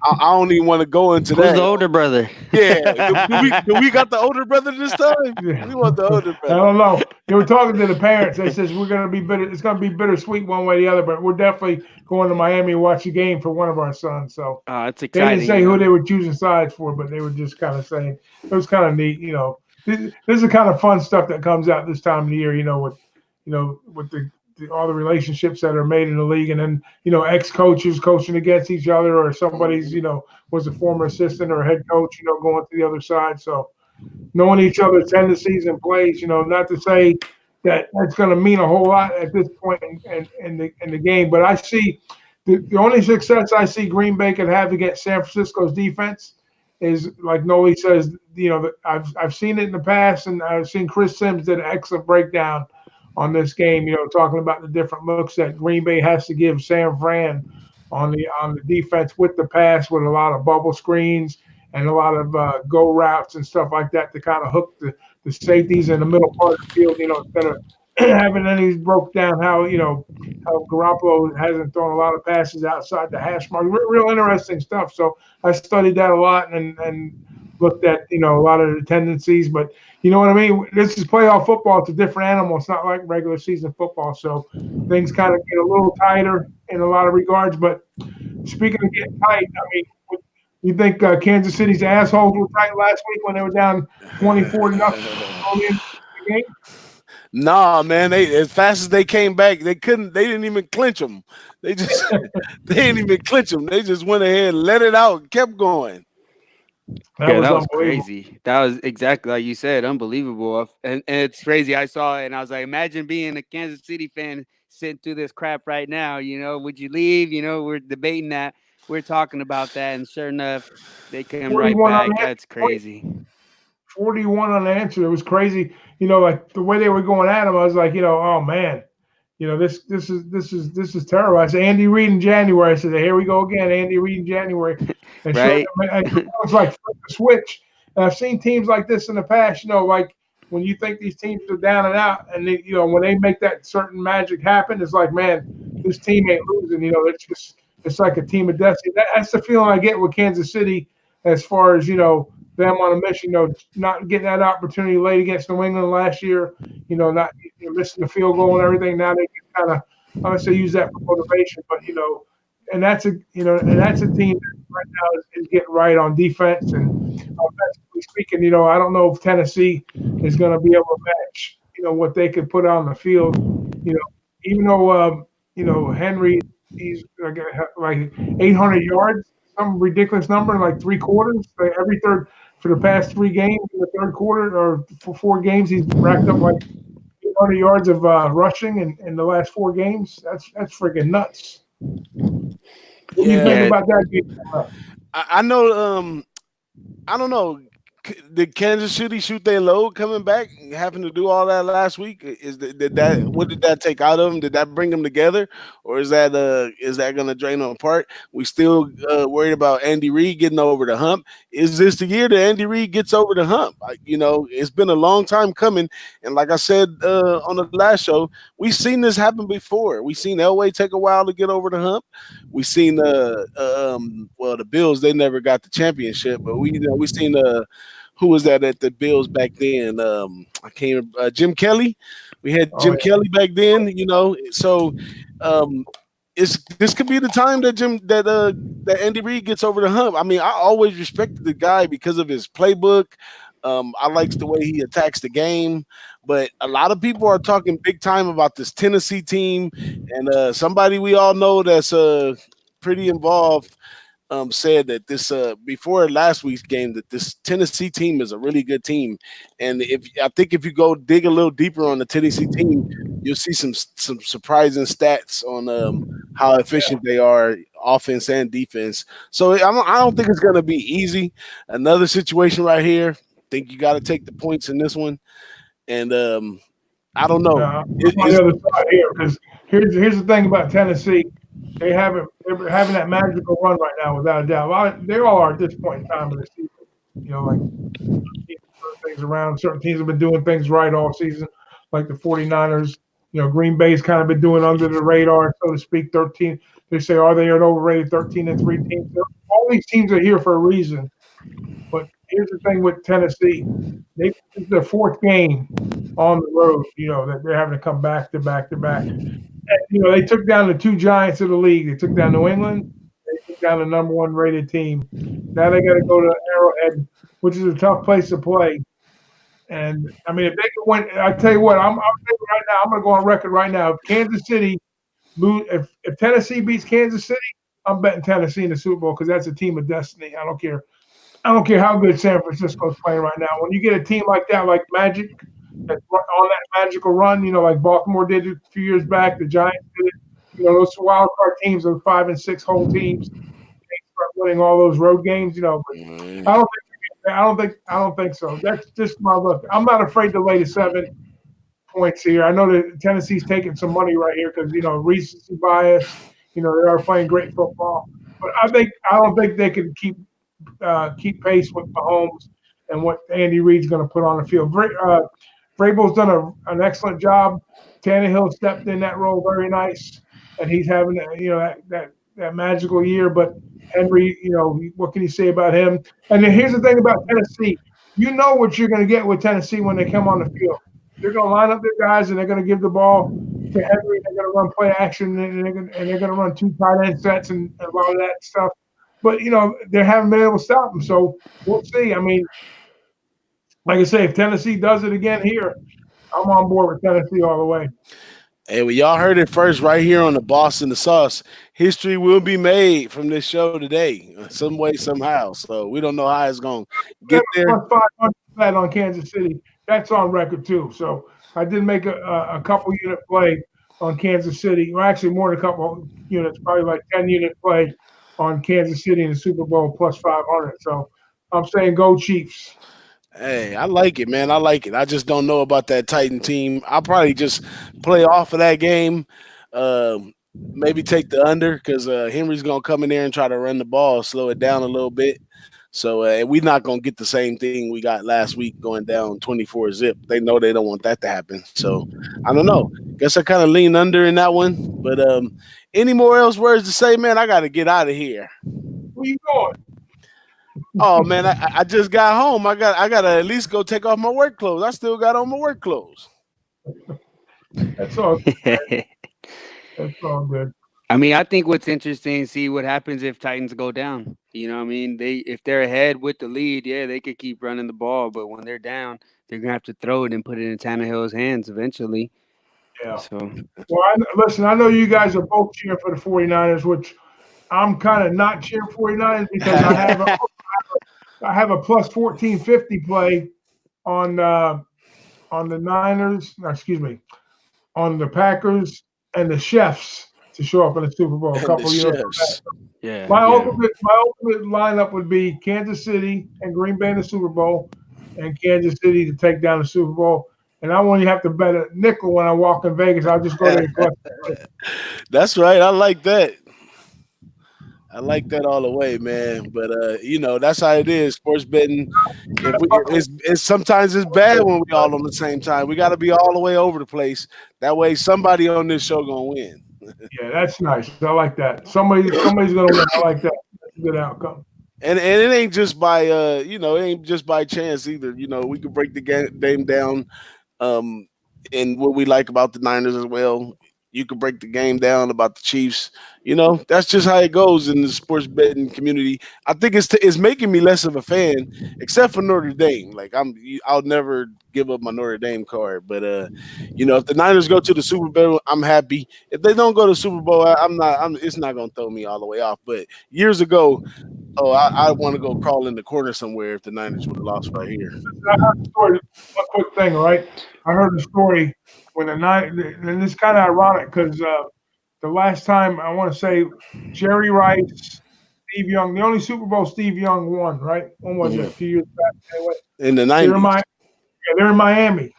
I don't even want to go into Who's the that. older brother? Yeah, do we got the older brother this time? Yeah. We want the older I brother. don't know. They were talking to the parents. They says we're going to be bitter. It's going to be bittersweet one way or the other, but we're definitely going to Miami to watch the game for one of our sons. So Oh, it's they didn't exciting. say who they were choosing sides for, but they were just kind of saying it was kind of neat. This is the kind of fun stuff that comes out this time of the year. With all the relationships that are made in the league, and then ex-coaches coaching against each other, or somebody's was a former assistant or head coach, going to the other side. So knowing each other's tendencies and plays, not to say that that's going to mean a whole lot at this point in the game, but I see the only success I see Green Bay can have against San Francisco's defense is, like Noli says, that I've seen it in the past, and I've seen Chris Sims did an excellent breakdown on this game, talking about the different looks that Green Bay has to give San Fran on the defense with the pass, with a lot of bubble screens and a lot of go routes and stuff like that to kind of hook the safeties in the middle part of the field, instead of having any broke down how Garoppolo hasn't thrown a lot of passes outside the hash mark. Real interesting stuff. So I studied that a lot and looked at a lot of the tendencies, but you know what I mean? This is playoff football. It's a different animal. It's not like regular season football. So things kind of get a little tighter in a lot of regards. But speaking of getting tight, I mean, you think Kansas City's assholes were tight last week when they were down 24-0 early in the game? Nah, man. They as fast as they came back, they couldn't. They didn't even clinch them. They just they didn't even clinch them. They just went ahead, and let it out, and kept going. That was unbelievable. crazy. That was exactly like you said, unbelievable. And it's crazy. I saw it and I was like, imagine being a Kansas City fan sitting through this crap right now. Would you leave? We're debating that. We're talking about that. And sure enough, they come right 41 back. unanswered That's crazy. 41 unanswered. It was crazy. Like the way they were going at him, I was like, oh man, this is terrible. I said Andy Reid in January. I said, here we go again, Andy Reid in January. And right? It was like flip the switch. And I've seen teams like this in the past. Like when you think these teams are down and out, and they, when they make that certain magic happen, it's like, man, this team ain't losing. It's like a team of destiny. That's the feeling I get with Kansas City, as far as them on a mission. Not getting that opportunity late against New England last year. Not missing the field goal and everything. Now they can kind of, obviously, use that for motivation. But and that's a team that right now is getting right on defense and offensively speaking. I don't know if Tennessee is going to be able to match what they could put on the field. Even though Henry, he's like 800 yards, some ridiculous number, like 3 quarters every third for the past 3 games in the third quarter, or for 4 games he's racked up like 800 yards of rushing in the last 4 games. That's freaking nuts. What do you think about that game? I know. I don't know. Did Kansas City shoot their load coming back, having to do all that last week? What did that take out of them? Did that bring them together, or is that going to drain them apart? We still worried about Andy Reid getting over the hump. Is this the year that Andy Reid gets over the hump? It's been a long time coming, and like I said on the last show, we've seen this happen before. We've seen Elway take a while to get over the hump. We've seen the Bills, they never got the championship, but we seen who was that at the Bills back then? Jim Kelly. We had Jim Kelly back then, So this could be the time that Andy Reid gets over the hump. I mean, I always respected the guy because of his playbook. I like the way he attacks the game, but a lot of people are talking big time about this Tennessee team, and somebody we all know that's pretty involved said that this before last week's game, that this Tennessee team is a really good team, and I think if you go dig a little deeper on the Tennessee team, you'll see some surprising stats on how efficient they are, offense and defense. So I don't think it's going to be easy. Another situation right here. I think you got to take the points in this one, and I don't know. On the other side here, because here's the thing about Tennessee. They're having that magical run right now, without a doubt. They all are at this point in time of the season. Like things around. Certain teams have been doing things right all season, like the 49ers. Green Bay's kind of been doing under the radar, so to speak. 13. They say, are they an overrated 13-3 team? All these teams are here for a reason. But here's the thing with Tennessee. This is their fourth game on the road, that they're having to come back to back to back. And, they took down the two giants of the league. They took down New England. They took down the number one rated team. Now they got to go to Arrowhead, which is a tough place to play. And, I mean, if they could win, I tell you what, I'm right now, I'm going to go on record right now. If Kansas City if Tennessee beats Kansas City, I'm betting Tennessee in the Super Bowl because that's a team of destiny. I don't care how good San Francisco's playing right now. When you get a team like that, like Magic, that's on that magical run, like Baltimore did a few years back, the Giants did it. Those wild card teams, those 5 and 6 hole teams, they start winning all those road games. But I don't think so. That's just my look. I'm not afraid to lay the 7 points here. I know that Tennessee's taking some money right here because recency bias. They are playing great football, but I don't think they can keep pace with Mahomes and what Andy Reid's going to put on the field. Vrabel's done an excellent job. Tannehill stepped in that role very nice, and he's having that magical year. But Henry, what can you say about him? And then here's the thing about Tennessee. You know what you're going to get with Tennessee when they come on the field. They're going to line up their guys, and they're going to give the ball to Henry. They're going to run play action, and they're going to run 2 tight end sets and a lot of that stuff. But, they haven't been able to stop them. So we'll see. I mean, like I say, if Tennessee does it again here, I'm on board with Tennessee all the way. Hey, well, y'all heard it first right here on the Boss and the Sauce. History will be made from this show today, some way, somehow. So we don't know how it's going to get there. 500 on Kansas City. That's on record, too. So I did make a couple unit play on Kansas City. Well, actually, more than a couple units, probably like 10 unit play on Kansas City in the Super Bowl plus 500. So I'm saying go Chiefs. Hey, I like it, man. I like it. I just don't know about that Titan team. I'll probably just play off of that game. Maybe take the under because Henry's going to come in there and try to run the ball, slow it down a little bit. So we're not going to get the same thing we got last week going down 24-zip. They know they don't want that to happen. So I don't know. Guess I kind of lean under in that one. But any more else words to say, man? I got to get out of here. Where you going? Oh man, I just got home. I got to at least go take off my work clothes. I still got on my work clothes. That's all good. That's all good. I mean, I think what's interesting, see what happens if Titans go down. You know what I mean? If they're ahead with the lead, yeah, they could keep running the ball. But when they're down, they're going to have to throw it and put it in Tannehill's hands eventually. Yeah. So, well, listen, I know you guys are both cheering for the 49ers, which I'm kind of not cheering 49ers because I have a plus 1450 play on the Niners. Excuse me, on the Packers and the Chefs to show up in the Super Bowl. A couple years back. Yeah. My ultimate lineup would be Kansas City and Green Bay in the Super Bowl, and Kansas City to take down the Super Bowl. And I won't even have to bet a nickel when I walk in Vegas. I'll just go there and collect it. That's right. I like that. I like that all the way, man. But that's how it is. Sports betting. Sometimes it's bad when we all on the same time. We got to be all the way over the place. That way, somebody on this show gonna win. Yeah, that's nice. I like that. Somebody's gonna win. I like that. That's a good outcome. And it ain't just by it ain't just by chance either. We could break the game down. And what we like about the Niners as well. You could break the game down about the Chiefs. That's just how it goes in the sports betting community. I think it's making me less of a fan, except for Notre Dame. Like I'll never give up my Notre Dame card. But if the Niners go to the Super Bowl, I'm happy. If they don't go to the Super Bowl, it's not gonna throw me all the way off. But years ago, I want to go crawl in the corner somewhere if the Niners would have lost right here. I heard a story. One quick thing, right? I heard the story when the Niners, and it's kind of ironic because the last time I want to say Jerry Rice, Steve Young, the only Super Bowl Steve Young won, right? When was it? A few years back. Anyway, in the 90s. They're in Miami,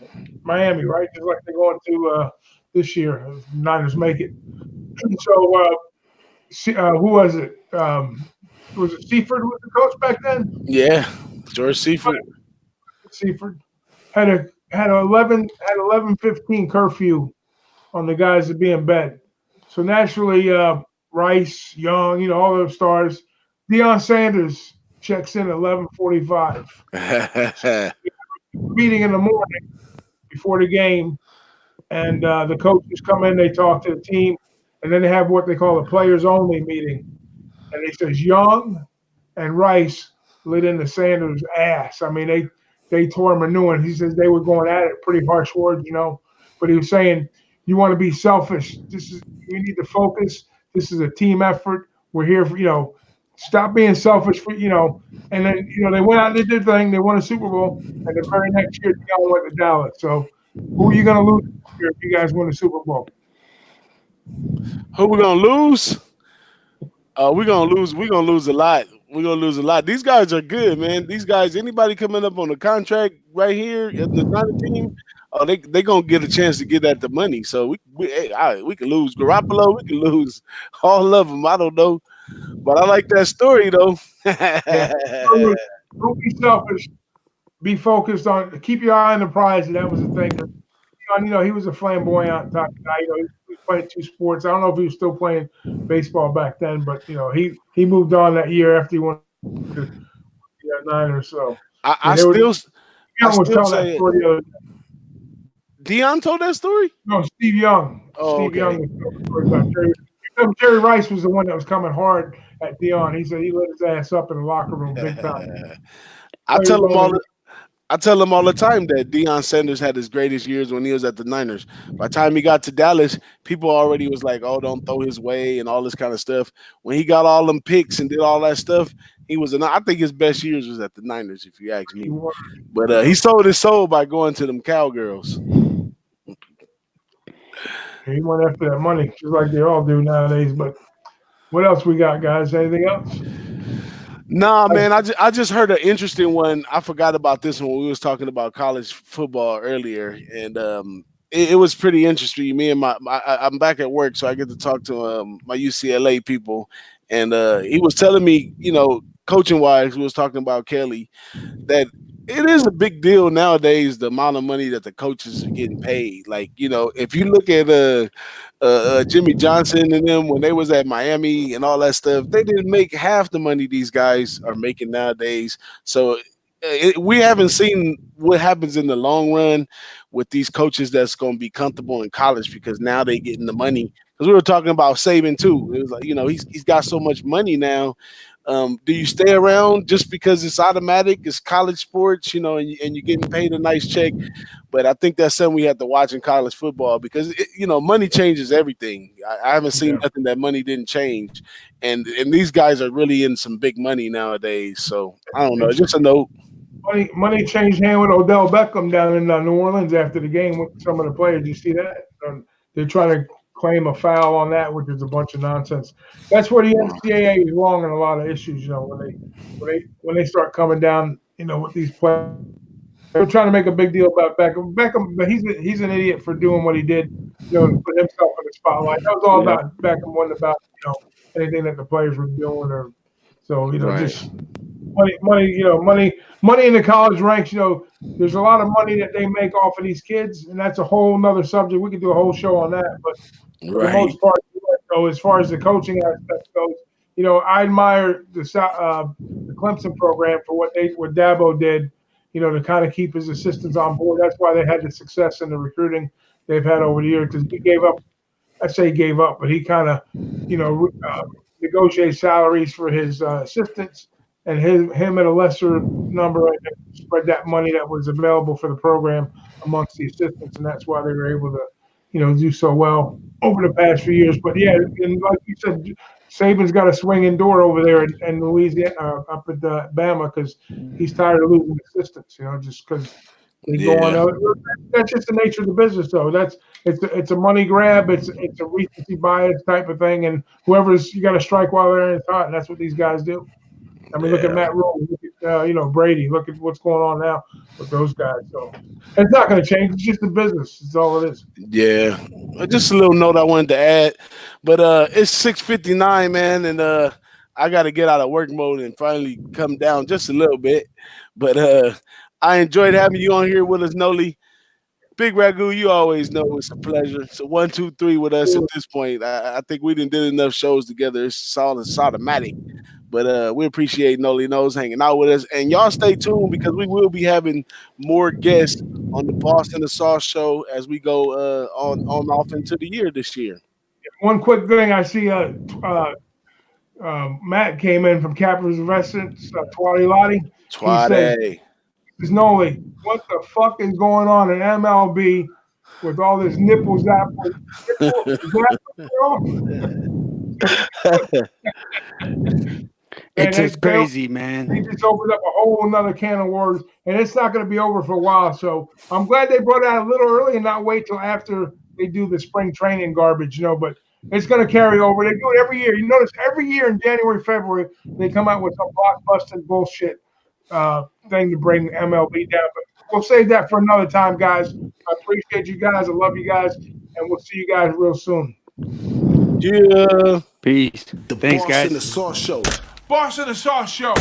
right? Just like they're going to this year. If the Niners make it. So who was it? Was it Seifert who was the coach back then? Yeah, George Seifert. Seaford had 11:15 curfew on the guys to be in bed. So naturally, Rice, Young, all those stars. Deion Sanders checks in at 11:45. Meeting in the morning before the game, and the coaches come in. They talk to the team, and then they have what they call a players only meeting. And he says Young and Rice lit into Sanders' ass. I mean, they tore him a new one. He says they were going at it, pretty harsh words, but he was saying, you want to be selfish. You need to focus. This is a team effort. We're here for, stop being selfish and then, they went out and did their thing. They won a Super Bowl. And the very next year, they went to Dallas. So who are you going to lose here if you guys win the Super Bowl? Who we gonna lose? We're gonna lose. We're gonna lose a lot. We're gonna lose a lot. These guys are good, man. These guys, anybody coming up on a contract right here in the Dynasty team, they gonna get a chance to get at the money. So we can lose Garoppolo. We can lose all of them. I don't know, but I like that story though. Yeah. Don't be selfish. Be focused on. Keep your eye on the prize. And that was the thing. He was a flamboyant type guy. He was playing two sports. I don't know if he was still playing baseball back then, but he moved on that year after he won the Niners. So I still was telling say that story the other day. Deion told that story. No, Steve Young. Oh, Steve Young was telling the story about Jerry. Jerry Rice was the one that was coming hard at Deion. He said he lit his ass up in the locker room big time. I tell him all the time that Deion Sanders had his greatest years when he was at the Niners. By the time he got to Dallas, people already was like, "Oh, don't throw his way" and all this kind of stuff. When he got all them picks and did all that stuff, I think his best years was at the Niners, if you ask me. But he sold his soul by going to them cowgirls. He went after that money, just like they all do nowadays. But what else we got, guys? Anything else? Nah, man, I just heard an interesting one. I forgot about this one when we was talking about college football earlier, and it was pretty interesting. Me and I'm back at work, so I get to talk to my UCLA people, and he was telling me, coaching wise, we was talking about Kelly, that it is a big deal nowadays, the amount of money that the coaches are getting paid. Like, if you look at Jimmy Johnson and them when they was at Miami and all that stuff, they didn't make half the money these guys are making nowadays. So we haven't seen what happens in the long run with these coaches that's going to be comfortable in college, because now they getting the money. Because we were talking about Saban too. It was like, he's got so much money now. Do you stay around just because it's automatic? It's college sports, and you're getting paid a nice check. But I think that's something we have to watch in college football, because money changes everything. I haven't seen nothing that money didn't change, and these guys are really in some big money nowadays. So I don't know. Just a note. Money changed hand with Odell Beckham down in New Orleans after the game with some of the players. You see that? They're trying to claim a foul on that, which is a bunch of nonsense. That's where the NCAA is wrong in a lot of issues. When they start coming down, with these players, they're trying to make a big deal about Beckham. Beckham, but he's an idiot for doing what he did, to put himself in the spotlight. That was all about Beckham, wasn't about anything that the players were doing, or so just money in the college ranks. There's a lot of money that they make off of these kids, and that's a whole nother subject. We could do a whole show on that, but for the most part, as far as the coaching aspect goes, I admire the Clemson program for what Dabo did, to kind of keep his assistants on board. That's why they had the success in the recruiting they've had over the years, because he gave up. I say gave up, but he kind of, negotiated salaries for his assistants, and him at a lesser number, and spread that money that was available for the program amongst the assistants, and that's why they were able to, do so well over the past few years. But yeah, and like you said, Saban's got a swinging door over there in Louisiana, up at Bama, because he's tired of losing assistants. Just because they go on. That's just the nature of the business, though. It's a money grab. It's a recency bias type of thing, and you got to strike while they're in it's hot, and that's what these guys do. I mean, look at Matt Rule, look at Brady, look at what's going on now with those guys. So it's not going to change. It's just the business. It's all it is. Yeah, just a little note I wanted to add, but it's 6:59, man, and I got to get out of work mode and finally come down just a little bit. But I enjoyed having you on here with us, Noli. Big Ragu, you always know it's a pleasure. So 1, 2, 3 with us at this point. I think we didn't did enough shows together. It's automatic. But we appreciate Noli Knows hanging out with us. And y'all stay tuned because we will be having more guests on the Boss and the Sauce show as we go on off into the year this year. One quick thing, I see Matt came in from Capital's Investments, Twadi Lottie. Twade. He says, Noli, what the fuck is going on in MLB with all this nipples out? It's just crazy, man. They just opened up a whole another can of worms, and it's not going to be over for a while. So I'm glad they brought it out a little early and not wait till after they do the spring training garbage, but it's going to carry over. They do it every year. You notice every year in January, February, they come out with some blockbuster bullshit thing to bring MLB down. But we'll save that for another time, guys. I appreciate you guys. I love you guys, and we'll see you guys real soon. Yeah. Peace. Thanks, Boss guys. in the Sauce Show. Boss in the Sauce Show.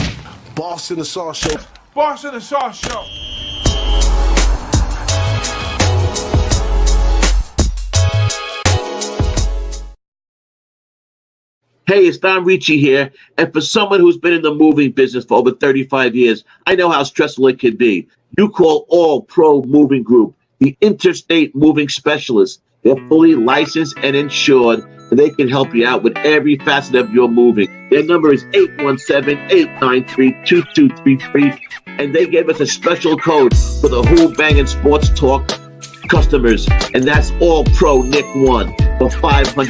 Boss in the Sauce Show. Boss in the Sauce Show. Hey, it's Don Ricci here. And for someone who's been in the moving business for over 35 years, I know how stressful it can be. You call All Pro Moving Group, the interstate moving specialist. They're fully licensed and insured, and they can help you out with every facet of your moving. Their number is 817-893-2233, and they gave us a special code for the Who-Bangin Sports Talk customers, and that's All Pro Nick 1 for $500